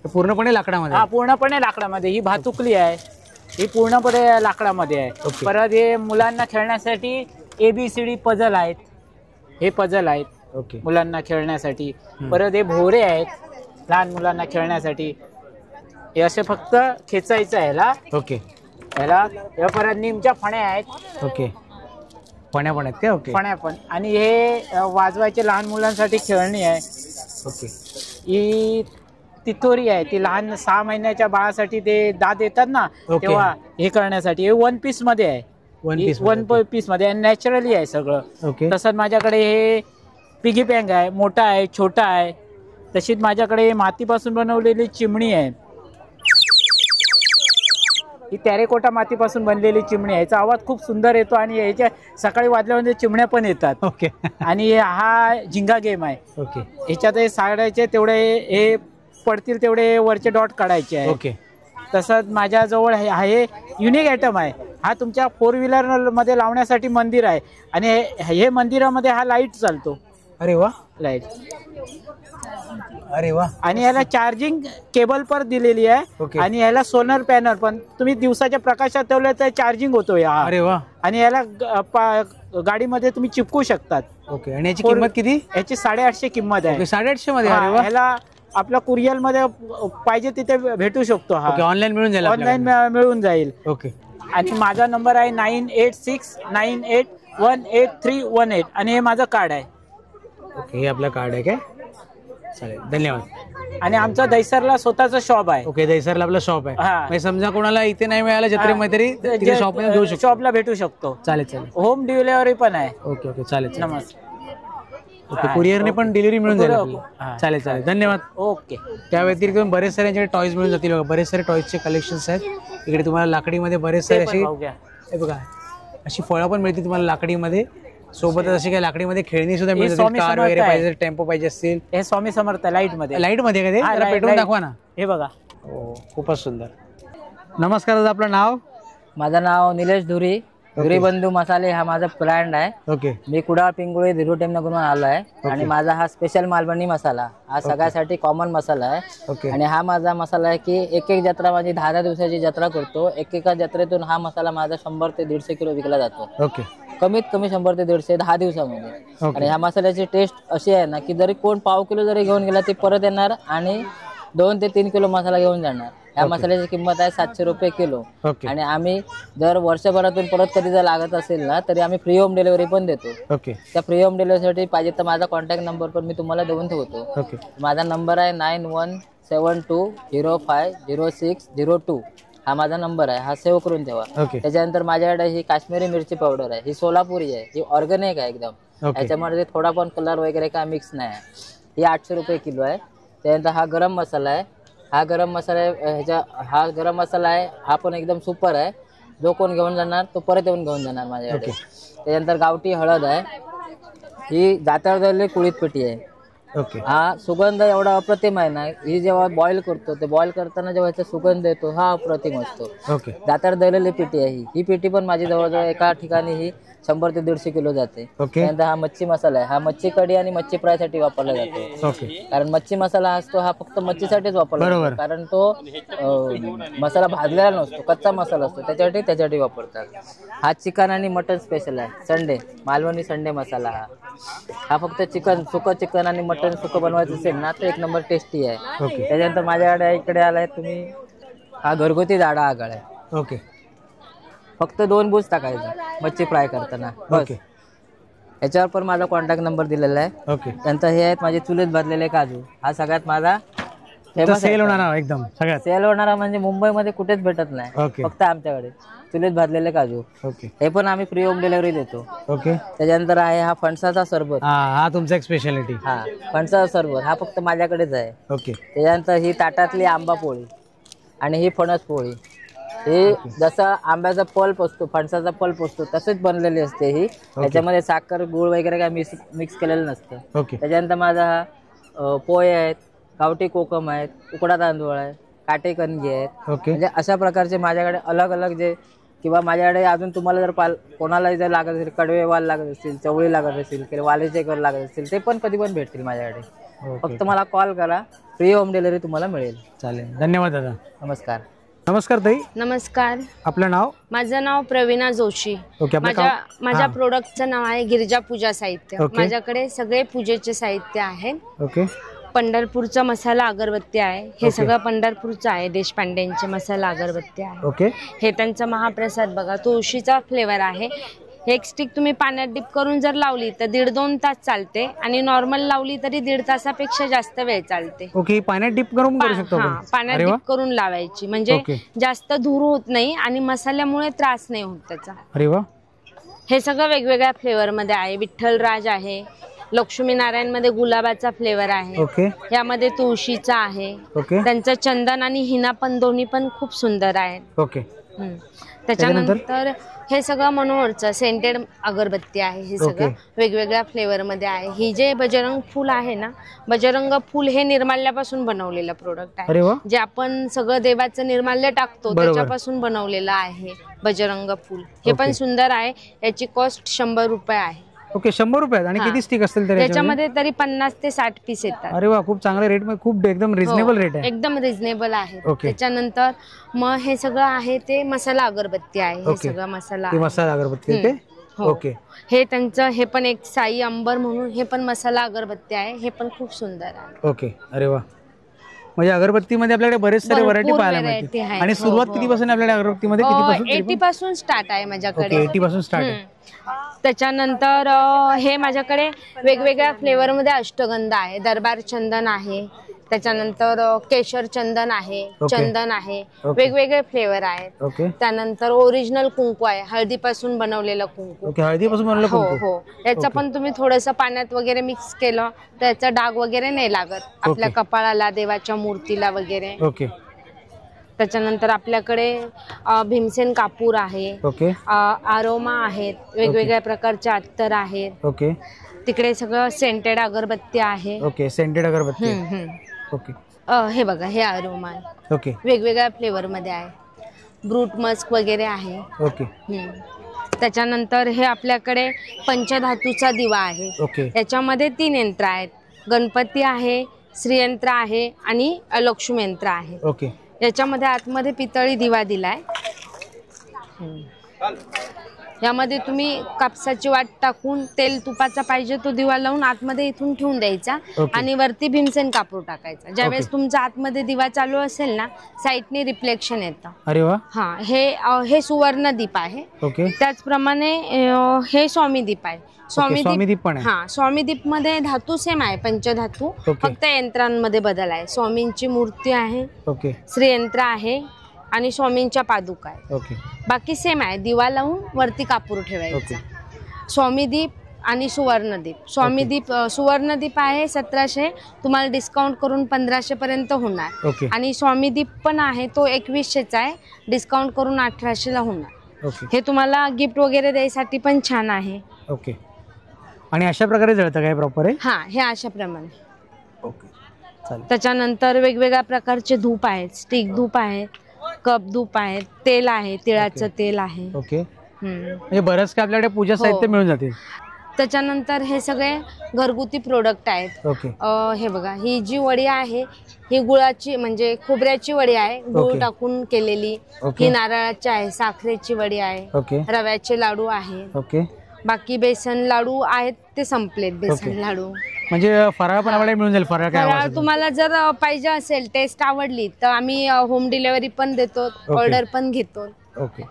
पूर्णपणे लाकडामध्ये. हा पूर्णपणे लाकडामध्ये. ही भातुकली आहे, ही पूर्णपणे लाकडामध्ये आहे. परत हे मुलांना खेळण्यासाठी ABCD पझल आहेत, हे पझल आहेत. ओके. मुलांना खेळण्यासाठी. परत हे भोरे आहेत लहान मुलांना खेळण्यासाठी. हे असे फक्त खेचायचं आहे ह्याला. ओके. ह्याला परत निमच्या फण्या आहेत. ओके. फण्या पण आहेत का? ओके. फण्या पण. आणि हे वाजवायचे लहान मुलांसाठी खेळणी आहे. ओके. ही तिथोरी आहे, ती लहान 6 महिन्याच्या बाळासाठी ते दात येतात ना तेव्हा हे करण्यासाठी. हे 1 पीस मध्ये आहे. 1 पीस मध्ये नॅचरली आहे सगळं. तसंच माझ्याकडे हे पिगी बँक आहे, मोठा आहे, छोटा आहे. तशीच माझ्याकडे मातीपासून बनवलेली चिमणी आहे, ही टेरेकोटा मातीपासून बनलेली चिमणी आहे. याचा आवाज खूप सुंदर येतो आणि याच्या सकाळी वाजल्यामध्ये चिमण्या पण येतात. ओके. आणि हा झिंगा गेम आहे. ओके. ह्याच्यात हे साडायचे तेवढे हे पडतील तेवढे वरचे डॉट काढायचे आहे. ओके. तसंच माझ्याजवळ हे युनिक आयटम आहे. हा तुमच्या 4 व्हीलर मध्ये लावण्यासाठी मंदिर आहे आणि हे मंदिरामध्ये हा लाईट चालतो. अरे वा. लाईट. अरे वा. आणि याला चार्जिंग केबल पर दिलेली आहे आणि याला सोलर पॅनल पण. तुम्ही दिवसाच्या प्रकाशात ठेवलं तर चार्जिंग होतो या. अरे वा. आणि याला गाडीमध्ये तुम्ही चिपकू शकतात. ओके. आणि याची किंमत किती? याची 850 किंमत आहे. 850 मध्ये? ह्याला आपल्या कुरिअर मध्ये पाहिजे तिथे भेटू शकतो. हा ऑनलाईन मिळून जाईल. ऑनलाईन मिळून जाईल. ओके. आणि माझा नंबर आहे 9869818318 आणि हे माझं कार्ड आहे. ओके. हे आपलं कार्ड आहे काय? चालेल. धन्यवाद. आणि आमचा दैसरला स्वतःचा शॉप आहे. ओके. दैसरला आपला शॉप आहे. म्हणजे समजा कोणाला इथे नाही मिळालं जत्रेमध्ये तरी शॉपमध्ये घेऊ शकतो. शॉपला भेटू शकतो. चालेल चालेल. होम डिलिव्हरी पण आहे. ओके. ओके. चालेल. नमस्कार. ओके. कुरिअरने पण डिलिव्हरी मिळून जाईल. चालेल चालेल. धन्यवाद. ओके. त्या व्यतिरिक्त बरेच सारे यांच्याकडे टॉयज मिळून जातील. बघा बरेच सारे टॉयजचे कलेक्शन्स आहेत इकडे. तुम्हाला लाकडीमध्ये बरेच सारे अशी हे बघा अशी फळं पण मिळतील तुम्हाला लाकडीमध्ये. सोबतच अशी काही लाकडीमध्ये खेळणी सुद्धा मिळतात. कार वगैरे पाहिजे, टेम्पो पाहिजे असतील. हे स्वामी समर्थ लाईट मध्ये. लाईट मध्ये का ते? जरा पेटवून दाखवा ना. हे बघा. खूपच सुंदर. नमस्कार दादा. आपलं नाव? माझं नाव निलेश धुरी. धुरी बंधू मसाले हा माझा ब्रँड आहे. ओके. मी कुडाळ पिंगुळी धिरुटेमनगरून आलो आहे आणि माझा हा स्पेशल मालवणी मसाला हा सगळ्यासाठी कॉमन मसाला आहे. आणि हा माझा मसाला आहे की एक जत्रा माझी 10 दिवसाची जत्रा करतो. एकेका जत्रेतून हा मसाला माझा 100 ते 150 किलो विकला जातो. ओके. कमीत कमी 100 ते 150 10 दिवसामध्ये. आणि ह्या मसाल्याची टेस्ट अशी आहे ना की जरी कोण पाव किलो जरी घेऊन गेला ते परत येणार आणि 2 ते 3 किलो मसाला घेऊन जाणार. ह्या मसाल्याची किंमत आहे 700 रुपये किलो. आणि आम्ही जर वर्षभरातून परत कधी जर लागत असेल ना तरी आम्ही फ्री होम डिलिव्हरी पण देतो. त्या फ्री होम डिलिव्हरीसाठी पाहिजे तर माझा कॉन्टॅक्ट नंबर पण मी तुम्हाला देऊन ठेवतो. माझा नंबर आहे 9172050602. हा माझा नंबर आहे, हा सेव्ह करून ठेवा. त्याच्यानंतर माझ्याकडे ही काश्मीरी मिरची पावडर आहे, ही सोलापुरी आहे, ही ऑर्गॅनिक आहे एकदम. याच्यामध्ये थोडा पण कलर वगैरे काय मिक्स नाही आहे. ही 800 रुपये किलो आहे. त्यानंतर हा गरम मसाला आहे, हा गरम मसाला आहे, हा गरम मसाला आहे, हा पण एकदम सुपर आहे. जो कोण घेऊन जाणार तो परत येऊन घेऊन जाणार माझ्याकडे. त्याच्यानंतर गावठी हळद आहे, ही दाताळ दळलेली कुळीत पेटी आहे. हा सुगंध एवढा अप्रतिम आहे ना, ही जेव्हा बॉईल करतो ते बॉईल करताना जेव्हा याचा सुगंध येतो हा अप्रतिम असतो. दाताळ दळलेली पेटी आहे ही पेटी पण माझी जवळजवळ एका ठिकाणी ही 100 ते 150 किलो जाते. त्यानंतर हा मच्छी मसाला आहे, हा मच्छी कढी आणि मच्छी फ्राय साठी वापरला जातो. कारण मच्छी मसाला असतो हा फक्त मच्छीसाठीच वापरला जातो, कारण तो मसाला भाजलेला नसतो, कच्चा मसाला असतो, त्याच्यासाठी वापरतात. हा चिकन आणि मटन स्पेशल आहे, संडे मालवणी संडे मसाला. हा फक्त चिकन सुकं चिकन आणि मटन सुकं बनवायचं असेल ना तर 1 नंबर टेस्टी आहे. त्याच्यानंतर माझ्याकडे इकडे आलाय तुम्ही, हा घरगुती जाडा आगळ आहे. फक्त 2 बूज टाकायचं मच्छी फ्राय करताना बस. याच्यावर पण माझा कॉन्टॅक्ट नंबर दिलेला आहे. त्यानंतर हे आहेत माझे चुलीत भाजलेले काजू. हा सगळ्यात माझा फेमस सेल होणारा, एकदम सगळ्यात सेल होणारा, म्हणजे मुंबईमध्ये कुठेच भेटत नाही, फक्त आमच्याकडे चुलीत भाजलेले काजू. हे पण आम्ही फ्री होम डिलिव्हरी देतो. त्याच्यानंतर आहे हा फणसाचा सरबत. हा तुमचा एक स्पेशालिटी. हा फणसाचा सरबत हा फक्त माझ्याकडेच आहे. त्याच्यानंतर ही ताटातली आंबा पोळी आणि ही फणस पोळी. ही जसं आंब्याचा पल्प असतो, फणसाचा पल्प असतो, तसेच बनलेली असते ही. याच्यामध्ये साखर गुळ वगैरे काय मिक्स केलेलं नसतं. त्याच्यानंतर माझा हा पोहे आहेत, गावठी कोकम आहेत, उकडा तांदूळ आहे, काटे कणगी आहेत. म्हणजे अशा प्रकारचे माझ्याकडे अलग अलग जे, किंवा माझ्याकडे अजून तुम्हाला जर कोणाला जर लागत असेल, कडवे वाल लागत असतील, चवळी लागत असेल किंवा वालेचे कर लागत असतील, ते पण कधी पण भेटतील माझ्याकडे. फक्त मला कॉल करा, फ्री होम डिलिव्हरी तुम्हाला मिळेल. चालेल, धन्यवाद दादा. नमस्कार. नमस्कार ताई. नमस्कार. आपलं नाव? माझं नाव प्रवीणा जोशी. माझ्या प्रोडक्टचं नाव आहे गिरिजा पूजा साहित्य. माझ्याकडे सगळे पूजेचे साहित्य आहे. पंढरपूरचा मसाला अगरबत्ती आहे, हे सगळं पंढरपूरचं आहे. देशपांडेंचे मसाला अगरबत्ती आहे. हे त्यांचा महाप्रसाद बघा, तुळशीचा फ्लेवर आहे. एक स्टिक तुम्ही पाण्यात डिप करून जर लावली तर 1.5-2 तास चालते, आणि नॉर्मल लावली तरी 1.5 तासापेक्षा जास्त वेळ चालते. पाण्यात डिप करून करू शकतो आपण? पाण्यात डिप करून लावायची, म्हणजे जास्त धूर होत नाही आणि मसाल्यामुळे त्रास नाही होत त्याचा. अरे वा. हे सगळं वेगवेगळ्या फ्लेवर मध्ये आहे. विठ्ठलराज आहे, लक्ष्मीनारायण मध्ये गुलाबाचा फ्लेवर आहे, यामध्ये तुळशीचा आहे. त्यांचं चंदन आणि हिना पण दोन्ही पण खूप सुंदर आहेत. त्याच्यानंतर हे सगळं मनोहरचं सेंटेड अगरबत्ती आहे. हे सगळं वेगवेगळ्या फ्लेवर मध्ये आहे. ही जे बजरंग फूल आहे ना, बजरंग फूल हे निर्माल्यापासून बनवलेलं प्रोडक्ट आहे. जे आपण सगळं देवाचं निर्माल्य टाकतो त्याच्यापासून बनवलेलं आहे बजरंग फूल. हे पण सुंदर आहे. याची कॉस्ट 100 रुपये आहे. 100 रुपयात. आणि किती स्टिक असतील त्याच्यामध्ये? तरी 50 ते 60 पीस येतात. अरे वा, खूप चांगले रेट मध्ये, खूप एकदम रिझनेबल रेट आहे. एकदम रिझनेबल आहे. त्याच्यानंतर मग हे सगळं आहे ते मसाला अगरबत्ती आहे. हे सगळं मसाला अगरबत्ती. हे त्यांचं हे पण एक साई अंबर म्हणून हे पण मसाला अगरबत्ती आहे. हे पण खूप सुंदर आहे. अरे वा. म्हणजे अगरबत्तीमध्ये आपल्याकडे बरेच सारे व्हरायटी पाहायला मिळते. आणि सुरुवात कितीपासून आपल्याकडे अगरबत्तीमध्ये? 80 पासून स्टार्ट आहे माझ्याकडे. 80 पासून स्टार्ट आहे. त्याच्यानंतर हे माझ्याकडे वेगवेगळ्या फ्लेवर मध्ये अष्टगंध आहे, दरबार चंदन आहे, त्याच्यानंतर केशर चंदन आहे, चंदन आहे, वेगवेगळे फ्लेवर आहेत. त्यानंतर ओरिजिनल कुंकू आहे, हळदीपासून बनवलेलं कुंकू. हळदीपासून बनवलेलं कुंकू. हो. याचं पण तुम्ही थोडंसं पाण्यात वगैरे मिक्स केलं तर याचा डाग वगैरे नाही लागत आपल्या कपाळाला, देवाच्या मूर्तीला वगैरे. त्याच्यानंतर आपल्याकडे भीमसेन कापूर आहे, आरोमा आहेत, वेगवेगळ्या प्रकारचे अत्तर आहेत. तिकडे सगळं सेंटेड अगरबत्ती आहे. सेंटेड अगरबत्ती. हे बघा, हे आरोमा आहे, वेगवेगळ्या फ्लेवर मध्ये आहे. ब्रूट मस्क वगैरे आहे. त्याच्यानंतर हे आपल्याकडे पंचधातूचा दिवा आहे. याच्यामध्ये 3 यंत्र आहेत. गणपती आहे, श्रीयंत्र आहे आणि लक्ष्मी यंत्र आहे. याच्यामध्ये आतमध्ये पितळी दिवा दिलाय. यामध्ये तुम्ही कापसाची वाट टाकून तेल तुपाचा पाहिजे तो दिवा लावून आतमध्ये इथून ठेवून द्यायचा आणि वरती भीमसेन कापूर टाकायचा. ज्यावेळेस तुमचा आतमध्ये दिवा चालू असेल ना, साईडने रिफ्लेक्शन येतं. अरे वा. हा, हे सुवर्ण दीप आहे. त्याचप्रमाणे हे स्वामी दीप आहे. स्वामीदीप पण आहे. हा, स्वामीदीप मध्ये धातू सेम आहे, पंचधातू, फक्त यंत्रांमध्ये बदल आहे. स्वामींची मूर्ती आहे, श्रीयंत्र आहे आणि स्वामींच्या पादुका आहे. बाकी सेम आहे. दिवा लावून वरती कापूर ठेवायचा. स्वामीदीप आणि सुवर्णदीप. स्वामीदीप सुवर्णदीप आहे 1700, तुम्हाला डिस्काउंट करून 1500 पर्यंत होणार. आणि स्वामीदीप पण आहे तो 2100चा आहे, डिस्काउंट करून 1800ला होणार. हे तुम्हाला गिफ्ट वगैरे द्यायसाठी पण छान आहे. ओके. आणि अशा प्रकारे जळतं काय प्रॉपर आहे? हा, हे अशा प्रमाणे. ओके, चालेल. त्याच्यानंतर वेगवेगळ्या प्रकारचे धूप आहेत, स्टिक धूप आहे, कप धूप आहे, तेल आहे, तिळाचं तेल आहे. ओके. म्हणजे बरंच काय आपल्याकडे पूजा साहित्य मिळून जाते. त्याच्यानंतर हे सगळे घरगुती प्रोडक्ट आहेत. हे बघा, ही जी वडी आहे ही गुळाची म्हणजे खोबऱ्याची वडी आहे, गुळ टाकून केलेली. ही नारळाची आहे, साखरेची वडी आहे, रव्याचे लाडू आहे. बाकी बेसन लाडू आहेत ते संपलेत. बेसन लाडू म्हणजे फराळ पण आपल्याला मिळून जाईल. फराळ तुम्हाला जर पाहिजे असेल, टेस्ट आवडली तर आम्ही होम डिलिव्हरी पण देतो, ऑर्डर पण घेतो. ओके.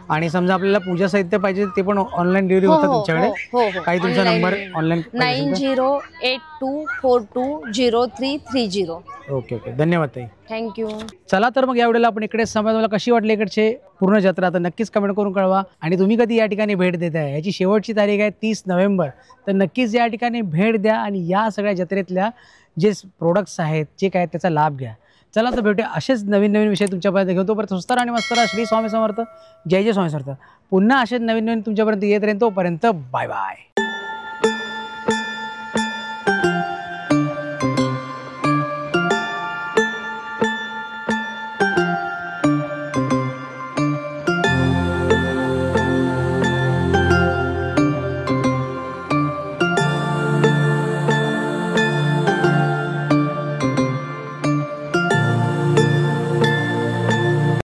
आणि समजा आपल्याला पूजा साहित्य पाहिजे ते पण ऑनलाईन डिलिव्हरी होतात तुमच्याकडे? काही तुमचा नंबर ऑनलाईन? 9082420330. ओके ओके, धन्यवाद ताई. थँक्यू. चला तर मग या वेळेला आपण इकडे समजा मला कशी वाटली इकडचे पूर्ण जत्रा आता नक्कीच कमेंट करून कळवा. आणि तुम्ही कधी या ठिकाणी भेट देत आहे, याची शेवटची तारीख आहे 30 नोव्हेंबर, तर नक्कीच या ठिकाणी भेट द्या आणि या सगळ्या जत्रेतल्या जे प्रोडक्ट्स आहेत जे काय त्याचा लाभ घ्या. चला तर भेटूया असेच नवीन नवीन विषय तुमच्यापर्यंत घेऊन. तोपर्यंत सुस्तर आणि मस्तर श्री स्वामी समर्थ. जय जय स्वामी समर्थ. पुन्हा असेच नवीन नवीन तुमच्यापर्यंत येत राहील. तोपर्यंत बाय बाय.